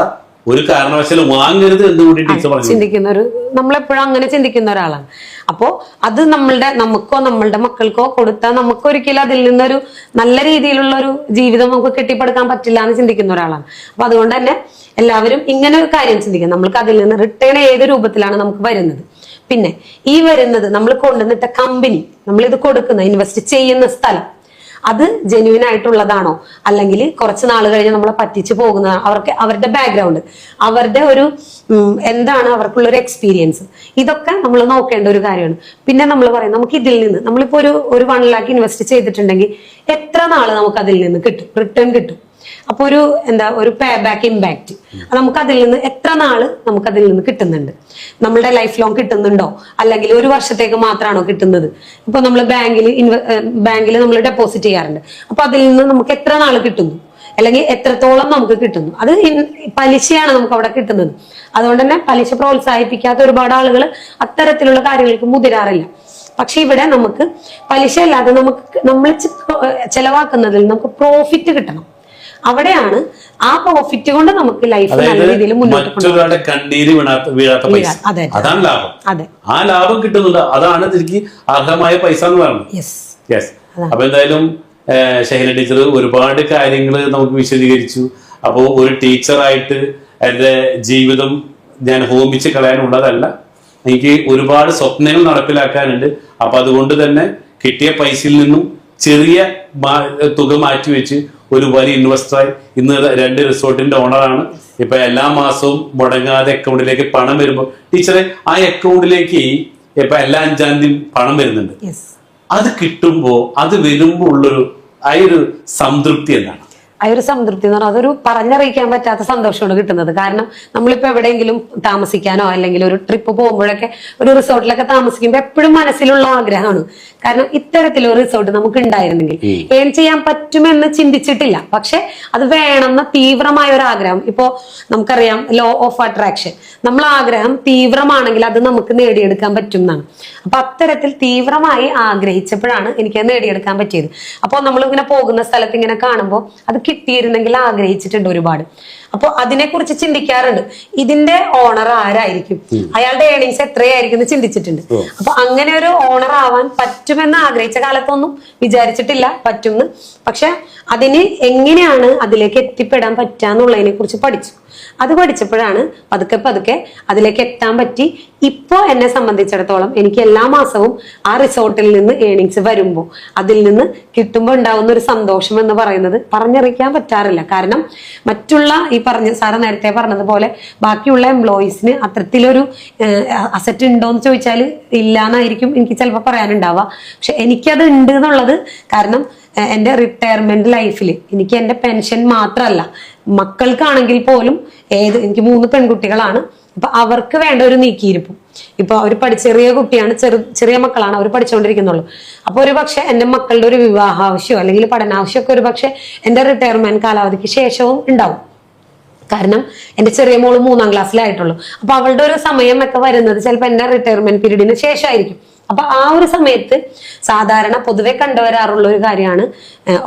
[SPEAKER 1] ഒരു കാരണവശാലും വാങ്ങരുത് എന്നുകൂടി ടീച്ചർ പറഞ്ഞു.
[SPEAKER 2] ചിന്തിക്കുന്ന ഒരു, നമ്മളെപ്പോഴും അങ്ങനെ ചിന്തിക്കുന്ന ഒരാളാണ്. അപ്പോ അത് നമുക്കോ നമ്മളുടെ മക്കൾക്കോ കൊടുത്താൽ നമുക്ക് ഒരിക്കലും അതിൽ നിന്നൊരു നല്ല രീതിയിലുള്ള ഒരു ജീവിതം നമുക്ക് കെട്ടിപ്പടുക്കാൻ പറ്റില്ല എന്ന് ചിന്തിക്കുന്ന ഒരാളാണ്. അപ്പൊ അതുകൊണ്ട് തന്നെ എല്ലാവരും ഇങ്ങനെ ഒരു കാര്യം ചിന്തിക്കുക, നമ്മൾക്ക് അതിൽ നിന്ന് റിട്ടേൺ ഏത് രൂപത്തിലാണ് നമുക്ക് വരുന്നത്. പിന്നെ ഈ വരുന്നത് നമ്മൾ കൊണ്ടുവന്നിട്ട കമ്പനി, നമ്മളിത് കൊടുക്കുന്ന ഇൻവെസ്റ്റ് ചെയ്യുന്ന സ്ഥലം, അത് ജെന്യൂൻ ആയിട്ടുള്ളതാണോ, അല്ലെങ്കിൽ കുറച്ച് നാൾ കഴിഞ്ഞ് നമ്മളെ പറ്റിച്ച് പോകുന്നതാണോ, അവരുടെ ബാക്ക്ഗ്രൗണ്ട്, അവരുടെ ഒരു എന്താണ് അവർക്കുള്ള ഒരു എക്സ്പീരിയൻസ്, ഇതൊക്കെ നമ്മൾ നോക്കേണ്ട ഒരു കാര്യമാണ്. പിന്നെ നമ്മൾ പറയും നമുക്ക് ഇതിൽ നിന്ന്, നമ്മളിപ്പോ ഒരു 1 lakh ഇൻവെസ്റ്റ് ചെയ്തിട്ടുണ്ടെങ്കിൽ എത്ര നാള് നമുക്ക് അതിൽ നിന്ന് കിട്ടും, റിട്ടേൺ കിട്ടും. അപ്പൊ ഒരു പേ ബാക്ക് ഇമ്പാക്ട് നമുക്ക് അതിൽ നിന്ന് എത്ര നാള് നമുക്ക് അതിൽ നിന്ന് കിട്ടുന്നുണ്ട്, നമ്മളുടെ ലൈഫ് ലോങ് കിട്ടുന്നുണ്ടോ, അല്ലെങ്കിൽ ഒരു വർഷത്തേക്ക് മാത്രമാണോ കിട്ടുന്നത്? ഇപ്പൊ നമ്മൾ ബാങ്കിൽ നമ്മൾ ഡെപ്പോസിറ്റ് ചെയ്യാറുണ്ട്, അപ്പൊ അതിൽ നിന്ന് നമുക്ക് എത്ര നാള് കിട്ടുന്നു, അല്ലെങ്കിൽ എത്രത്തോളം നമുക്ക് കിട്ടുന്നു, അത് പലിശയാണ് നമുക്ക് അവിടെ കിട്ടുന്നത്. അതുകൊണ്ട് തന്നെ പലിശ പ്രോത്സാഹിപ്പിക്കാത്ത ഒരുപാട് ആളുകൾ അത്തരത്തിലുള്ള കാര്യങ്ങൾക്ക് മുതിരാറില്ല. പക്ഷെ ഇവിടെ നമുക്ക് പലിശ അല്ലാതെ നമ്മൾ ചെലവാക്കുന്നതിൽ നമുക്ക് പ്രോഫിറ്റ് കിട്ടണം. അവിടെയാണ് ആ പ്രോഫിറ്റ് കൊണ്ട് നമുക്ക് ലൈഫ് നല്ല രീതിയിൽ മുന്നോട്ട്
[SPEAKER 1] മറ്റൊരാളുടെ കണ്ണീര് വീഴാത്ത പൈസ, അതാണ് ലാഭം.
[SPEAKER 2] അതെ, ആ
[SPEAKER 1] ലാഭം കിട്ടുന്നുണ്ട്, അതാണ് ശരിക്കും അർഹമായ പൈസ എന്ന് പറയുന്നത്. യെസ്. അപ്പൊ എന്തായാലും ഷഹീന ടീച്ചർ ഒരുപാട് കാര്യങ്ങൾ നമുക്ക് വിശദീകരിച്ചു. അപ്പോ ഒരു ടീച്ചറായിട്ട് എന്റെ ജീവിതം ഞാൻ ഹോമിച്ച് കളയാനുള്ളതല്ല, എനിക്ക് ഒരുപാട് സ്വപ്നങ്ങൾ നടപ്പിലാക്കാനുണ്ട്. അപ്പൊ അതുകൊണ്ട് തന്നെ കിട്ടിയ പൈസയിൽ നിന്നും ചെറിയ തുക മാറ്റിവെച്ച് ഒരു വലിയ ഇൻവെസ്റ്ററായി ഇന്ന് 2 റിസോർട്ടിന്റെ ഓണറാണ്. ഇപ്പൊ എല്ലാ മാസവും മുടങ്ങാതെ അക്കൗണ്ടിലേക്ക് പണം വരുമ്പോൾ ടീച്ചറെ ആ അക്കൗണ്ടിലേക്ക് ഇപ്പൊ എല്ലാ 5-ാം തീയതി പണം വരുന്നുണ്ട്. അത് കിട്ടുമ്പോ അത് വരുമ്പോ ഉള്ളൊരു ആ ഒരു സംതൃപ്തി എന്താണ്?
[SPEAKER 2] ആ ഒരു സംതൃപ്തി എന്ന് പറഞ്ഞാൽ അതൊരു പറഞ്ഞറിയിക്കാൻ പറ്റാത്ത സന്തോഷമാണ് കിട്ടുന്നത്. കാരണം നമ്മളിപ്പോ എവിടെയെങ്കിലും താമസിക്കാനോ അല്ലെങ്കിൽ ഒരു ട്രിപ്പ് പോകുമ്പോഴൊക്കെ ഒരു റിസോർട്ടിലൊക്കെ താമസിക്കുമ്പോൾ എപ്പോഴും മനസ്സിലുള്ള ആഗ്രഹമാണ്. കാരണം ഇത്തരത്തിലൊരു റിസോർട്ട് നമുക്ക് ഉണ്ടായിരുന്നെങ്കിൽ ഏൺ ചെയ്യാൻ പറ്റുമെന്ന് ചിന്തിച്ചിട്ടില്ല, പക്ഷെ അത് വേണമെന്ന തീവ്രമായ ഒരു ആഗ്രഹം. ഇപ്പോ നമുക്കറിയാം ലോ ഓഫ് അട്രാക്ഷൻ, നമ്മൾ ആഗ്രഹം തീവ്രമാണെങ്കിൽ അത് നമുക്ക് നേടിയെടുക്കാൻ പറ്റും എന്നാണ്. അപ്പൊ അത്തരത്തിൽ തീവ്രമായി ആഗ്രഹിച്ചപ്പോഴാണ് എനിക്കത് നേടിയെടുക്കാൻ പറ്റിയത്. അപ്പോൾ നമ്മളിങ്ങനെ പോകുന്ന സ്ഥലത്ത് ഇങ്ങനെ കാണുമ്പോൾ അത് കിട്ടിയിരുന്നെങ്കിൽ ആഗ്രഹിച്ചിട്ടുണ്ട് ഒരുപാട്. അപ്പൊ അതിനെക്കുറിച്ച് ചിന്തിക്കാറുണ്ട്, ഇതിന്റെ ഓണർ ആരായിരിക്കും, അയാളുടെ ഏണിങ്സ് എത്രയായിരിക്കും എന്ന് ചിന്തിച്ചിട്ടുണ്ട്. അപ്പൊ അങ്ങനെ ഒരു ഓണർ ആവാൻ പറ്റുമെന്ന് ആഗ്രഹിച്ച കാലത്തൊന്നും വിചാരിച്ചിട്ടില്ല പറ്റുമെന്ന്. പക്ഷെ അതിന് എങ്ങനെയാണ് അതിലേക്ക് എത്തിപ്പെടാൻ പറ്റാന്നുള്ളതിനെ കുറിച്ച് പഠിച്ചു. അത് പഠിച്ചപ്പോഴാണ് പതുക്കെ അതിലേക്ക് എത്താൻ പറ്റി. ഇപ്പോ എന്നെ സംബന്ധിച്ചിടത്തോളം എനിക്ക് എല്ലാ മാസവും ആ റിസോർട്ടിൽ നിന്ന് ഏണിങ്സ് വരുമ്പോൾ അതിൽ നിന്ന് കിട്ടുമ്പോൾ ഉണ്ടാവുന്ന ഒരു സന്തോഷം എന്ന് പറയുന്നത് പറഞ്ഞറിയിക്കാൻ പറ്റാറില്ല. കാരണം മറ്റുള്ള ഈ സാറ് നേരത്തെ പറഞ്ഞതുപോലെ ബാക്കിയുള്ള എംപ്ലോയീസിന് അത്തരത്തിലൊരു അസറ്റ് ഉണ്ടോ എന്ന് ചോദിച്ചാൽ ഇല്ല എന്നായിരിക്കും എനിക്ക് ചിലപ്പോൾ പറയാനുണ്ടാവുക. പക്ഷെ എനിക്കത് ഉണ്ട് എന്നുള്ളത് കാരണം എൻ്റെ റിട്ടയർമെന്റ് ലൈഫിൽ എനിക്ക് എൻ്റെ പെൻഷൻ മാത്രമല്ല, മക്കൾക്കാണെങ്കിൽ പോലും എനിക്ക് 3 പെൺകുട്ടികളാണ്. അപ്പൊ അവർക്ക് വേണ്ട ഒരു നീക്കിയിരിപ്പും, ഇപ്പൊ അവർ ചെറിയ കുട്ടിയാണ്, ചെറിയ മക്കളാണ്, അവർ പഠിച്ചുകൊണ്ടിരിക്കുന്നുള്ളൂ. അപ്പൊ ഒരു പക്ഷെ എന്റെ മക്കളുടെ ഒരു വിവാഹാവശ്യമോ അല്ലെങ്കിൽ പഠനാവശ്യമൊക്കെ ഒരു പക്ഷെ എന്റെ റിട്ടയർമെന്റ് കാലാവധിക്ക് ശേഷവും ഉണ്ടാവും. കാരണം എന്റെ ചെറിയ മോള് 3-ാം ക്ലാസ്സിലായിട്ടുള്ളൂ. അപ്പൊ അവളുടെ ഒരു സമയം ഒക്കെ വരുന്നത് ചിലപ്പോൾ എന്റെ റിട്ടയർമെന്റ് പീരീഡിന് ശേഷമായിരിക്കും. അപ്പൊ ആ ഒരു സമയത്ത് സാധാരണ പൊതുവെ കണ്ടുവരാറുള്ള ഒരു കാര്യമാണ്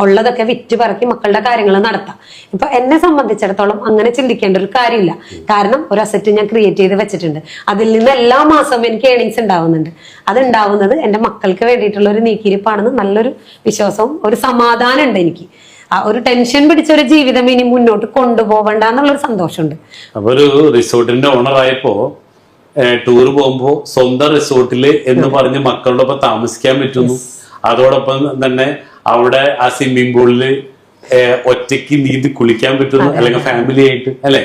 [SPEAKER 2] ഉള്ളതൊക്കെ വിറ്റ് പറക്കി മക്കളുടെ കാര്യങ്ങൾ നടത്താം. ഇപ്പൊ എന്നെ സംബന്ധിച്ചിടത്തോളം അങ്ങനെ ചിന്തിക്കേണ്ട ഒരു കാര്യമില്ല. കാരണം ഒരു അസറ്റ് ഞാൻ ക്രിയേറ്റ് ചെയ്ത് വെച്ചിട്ടുണ്ട്, അതിൽ നിന്ന് എല്ലാ മാസവും എനിക്ക് ഏണിങ്സ് ഉണ്ടാവുന്നുണ്ട്. അത് ഉണ്ടാവുന്നത് എന്റെ മക്കൾക്ക് വേണ്ടിയിട്ടുള്ള ഒരു നീക്കിയിരിപ്പാണെന്ന് നല്ലൊരു വിശ്വാസവും ഒരു സമാധാനം ഉണ്ട് എനിക്ക്. ഒരു ടെൻഷൻ പിടിച്ച ഒരു ജീവിതം ഇനി മുന്നോട്ട് കൊണ്ടുപോകണ്ട എന്നുള്ളൊരു സന്തോഷമുണ്ട്.
[SPEAKER 1] അപ്പൊ ഒരു റിസോർട്ടിന്റെ ഓണർ ആയപ്പോ ടൂർ പോകുമ്പോ സ്വന്തം റിസോർട്ടില് എന്ന് പറഞ്ഞ് മക്കളോടൊപ്പം താമസിക്കാൻ പറ്റുന്നു. അതോടൊപ്പം തന്നെ അവിടെ ആ സ്വിമ്മിംഗ് പൂളില് ഒറ്റയ്ക്ക് നീന്തി കുളിക്കാൻ പറ്റുന്നു, അല്ലെങ്കിൽ ഫാമിലി ആയിട്ട് അല്ലെ.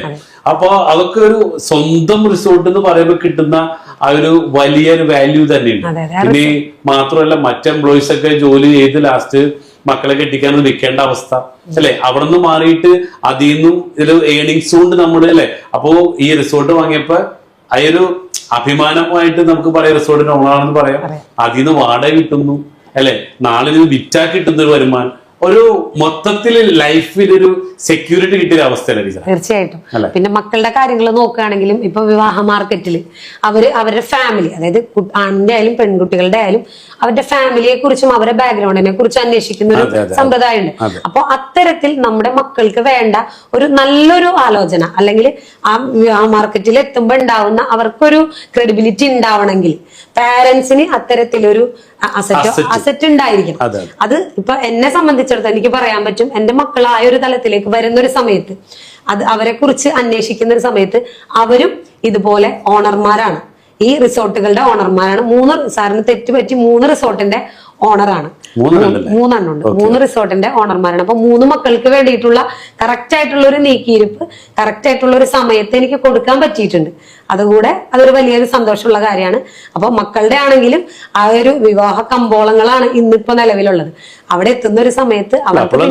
[SPEAKER 1] അപ്പൊ അതൊക്കെ ഒരു സ്വന്തം റിസോർട്ട് എന്ന് പറയുമ്പോൾ കിട്ടുന്ന ആ ഒരു വലിയൊരു വാല്യൂ തന്നെയുണ്ട്. ഇനി മാത്രമല്ല മറ്റ് എംപ്ലോയീസ് ഒക്കെ ജോലി ചെയ്ത് ലാസ്റ്റ് മക്കളെ കെട്ടിക്കാനത് വിൽക്കേണ്ട അവസ്ഥ അല്ലെ. അവിടെ നിന്ന് മാറിയിട്ട് അതിൽ നിന്നും ഒരു ഏണിങ്സ് കൊണ്ട് നമ്മുടെ അല്ലെ. അപ്പോ ഈ റിസോർട്ട് വാങ്ങിയപ്പോ അതൊരു അഭിമാനമായിട്ട് നമുക്ക് പറയാം, റിസോർട്ടിന് ഓണാണെന്ന് പറയാം. അതിൽ നിന്ന് വാടക കിട്ടുന്നു അല്ലെ, നാളെ ഇത് വിറ്റാ കിട്ടുന്ന ഒരു വരുമാനം, ഒരു മൊത്തത്തിൽ ലൈഫിൽ ഒരു സെക്യൂരിറ്റി കിട്ടിയ അവസ്ഥയല്ലേ.
[SPEAKER 2] തീർച്ചയായിട്ടും. പിന്നെ മക്കളുടെ കാര്യങ്ങൾ നോക്കുകയാണെങ്കിലും ഇപ്പൊ വിവാഹ മാർക്കറ്റിൽ അവരുടെ ഫാമിലി, അതായത് ആണിന്റെ ആയാലും പെൺകുട്ടികളുടെ ആയാലും അവരുടെ ഫാമിലിയെ കുറിച്ചും അവരുടെ ബാക്ക്ഗ്രൗണ്ടിനെ കുറിച്ചും അന്വേഷിക്കുന്ന ഒരു സമ്പ്രദായമുണ്ട്. അപ്പൊ അത്തരത്തിൽ നമ്മുടെ മക്കൾക്ക് വേണ്ട ഒരു നല്ലൊരു ആലോചന, അല്ലെങ്കിൽ ആ വിവാഹ മാർക്കറ്റിൽ എത്തുമ്പോൾ ഉണ്ടാവുന്ന അവർക്കൊരു ക്രെഡിബിലിറ്റി ഉണ്ടാവണമെങ്കിൽ പാരന്റ്സിന് അത്തരത്തിലൊരു അസറ്റ് ഉണ്ടായിരിക്കും. അത് ഇപ്പൊ എന്നെ സംബന്ധിച്ചിടത്തോളം എനിക്ക് പറയാൻ പറ്റും, എന്റെ മക്കൾ ആ ഒരു തലത്തിലേക്ക് വരുന്ന ഒരു സമയത്ത്, അത് അവരെ കുറിച്ച് അന്വേഷിക്കുന്ന ഒരു സമയത്ത് അവരും ഇതുപോലെ ഓണർമാരാണ്, ഈ റിസോർട്ടുകളുടെ ഓണർമാരാണ്. സാറിന് തെറ്റുപറ്റി 3 റിസോർട്ടിന്റെ ഓണറാണ്, 3 റിസോർട്ടിന്റെ ഓണർമാരാണ്. അപ്പൊ 3 മക്കൾക്ക് വേണ്ടിയിട്ടുള്ള കറക്റ്റ് ആയിട്ടുള്ള ഒരു നീക്കിയിരിപ്പ് കറക്റ്റ് ആയിട്ടുള്ള ഒരു സമയത്ത് എനിക്ക് കൊടുക്കാൻ പറ്റിയിട്ടുണ്ട്. അതുകൂടെ അതൊരു വലിയൊരു സന്തോഷമുള്ള കാര്യമാണ്. അപ്പൊ മക്കളുടെ ആണെങ്കിലും ആ ഒരു വിവാഹ കമ്പോളങ്ങളാണ് ഇന്നിപ്പോ നിലവിലുള്ളത്. അവിടെ എത്തുന്ന ഒരു സമയത്ത്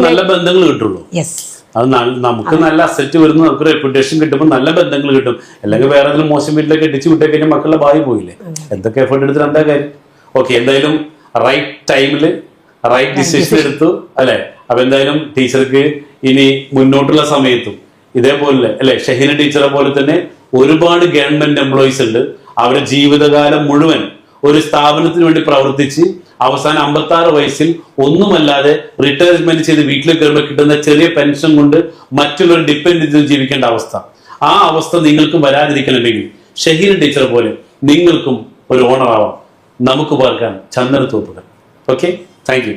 [SPEAKER 1] നല്ല ബന്ധങ്ങൾ കിട്ടുള്ളൂ.
[SPEAKER 2] യെസ്,
[SPEAKER 1] അത് നമുക്ക് നല്ല അസറ്റ് വരുന്നു, നമുക്ക് റെപ്യൂട്ടേഷൻ കിട്ടുമ്പോൾ നല്ല ബന്ധങ്ങൾ കിട്ടും. അല്ലെങ്കിൽ വേറെ ഏതെങ്കിലും മോശം വീട്ടിലേക്ക് എത്തിച്ചു വിട്ടേ കഴിഞ്ഞാൽ മക്കളുടെ ഭാവി പോയില്ലേ. എന്തൊക്കെ എഫേർട്ട് എടുത്തിട്ട് എന്താ കാര്യം. ഓക്കെ, എന്തായാലും റൈറ്റ് ടൈമില് റൈറ്റ് ഡിസിഷൻ എടുത്തു അല്ലെ. അപ്പൊ എന്തായാലും ടീച്ചർക്ക് ഇനി മുന്നോട്ടുള്ള സമയത്തും ഇതേപോലെ അല്ലെ, ഷഹീന ടീച്ചറെ പോലെ തന്നെ ഒരുപാട് ഗവൺമെന്റ് എംപ്ലോയീസ് ഉണ്ട്. അവരുടെ ജീവിതകാലം മുഴുവൻ ഒരു സ്ഥാപനത്തിന് വേണ്ടി പ്രവർത്തിച്ച് അവസാനം 56 വയസ്സിൽ ഒന്നുമല്ലാതെ റിട്ടയർമെന്റ് ചെയ്ത് വീട്ടിലേക്ക് വരുമ്പോൾ കിട്ടുന്ന ചെറിയ പെൻഷൻ കൊണ്ട് മറ്റുള്ളവർ ഡിപ്പെൻഡ് ചെയ്ത് ജീവിക്കേണ്ട അവസ്ഥ, ആ അവസ്ഥ നിങ്ങൾക്കും വരാതിരിക്കണമെങ്കിൽ ഷഹീന ടീച്ചറെ പോലെ നിങ്ങൾക്കും ഒരു ഓണർ ആവാം. നമുക്ക് പാർക്കാൻ ചന്ദനത്തോപ്പുകൾ. Okay, thank you.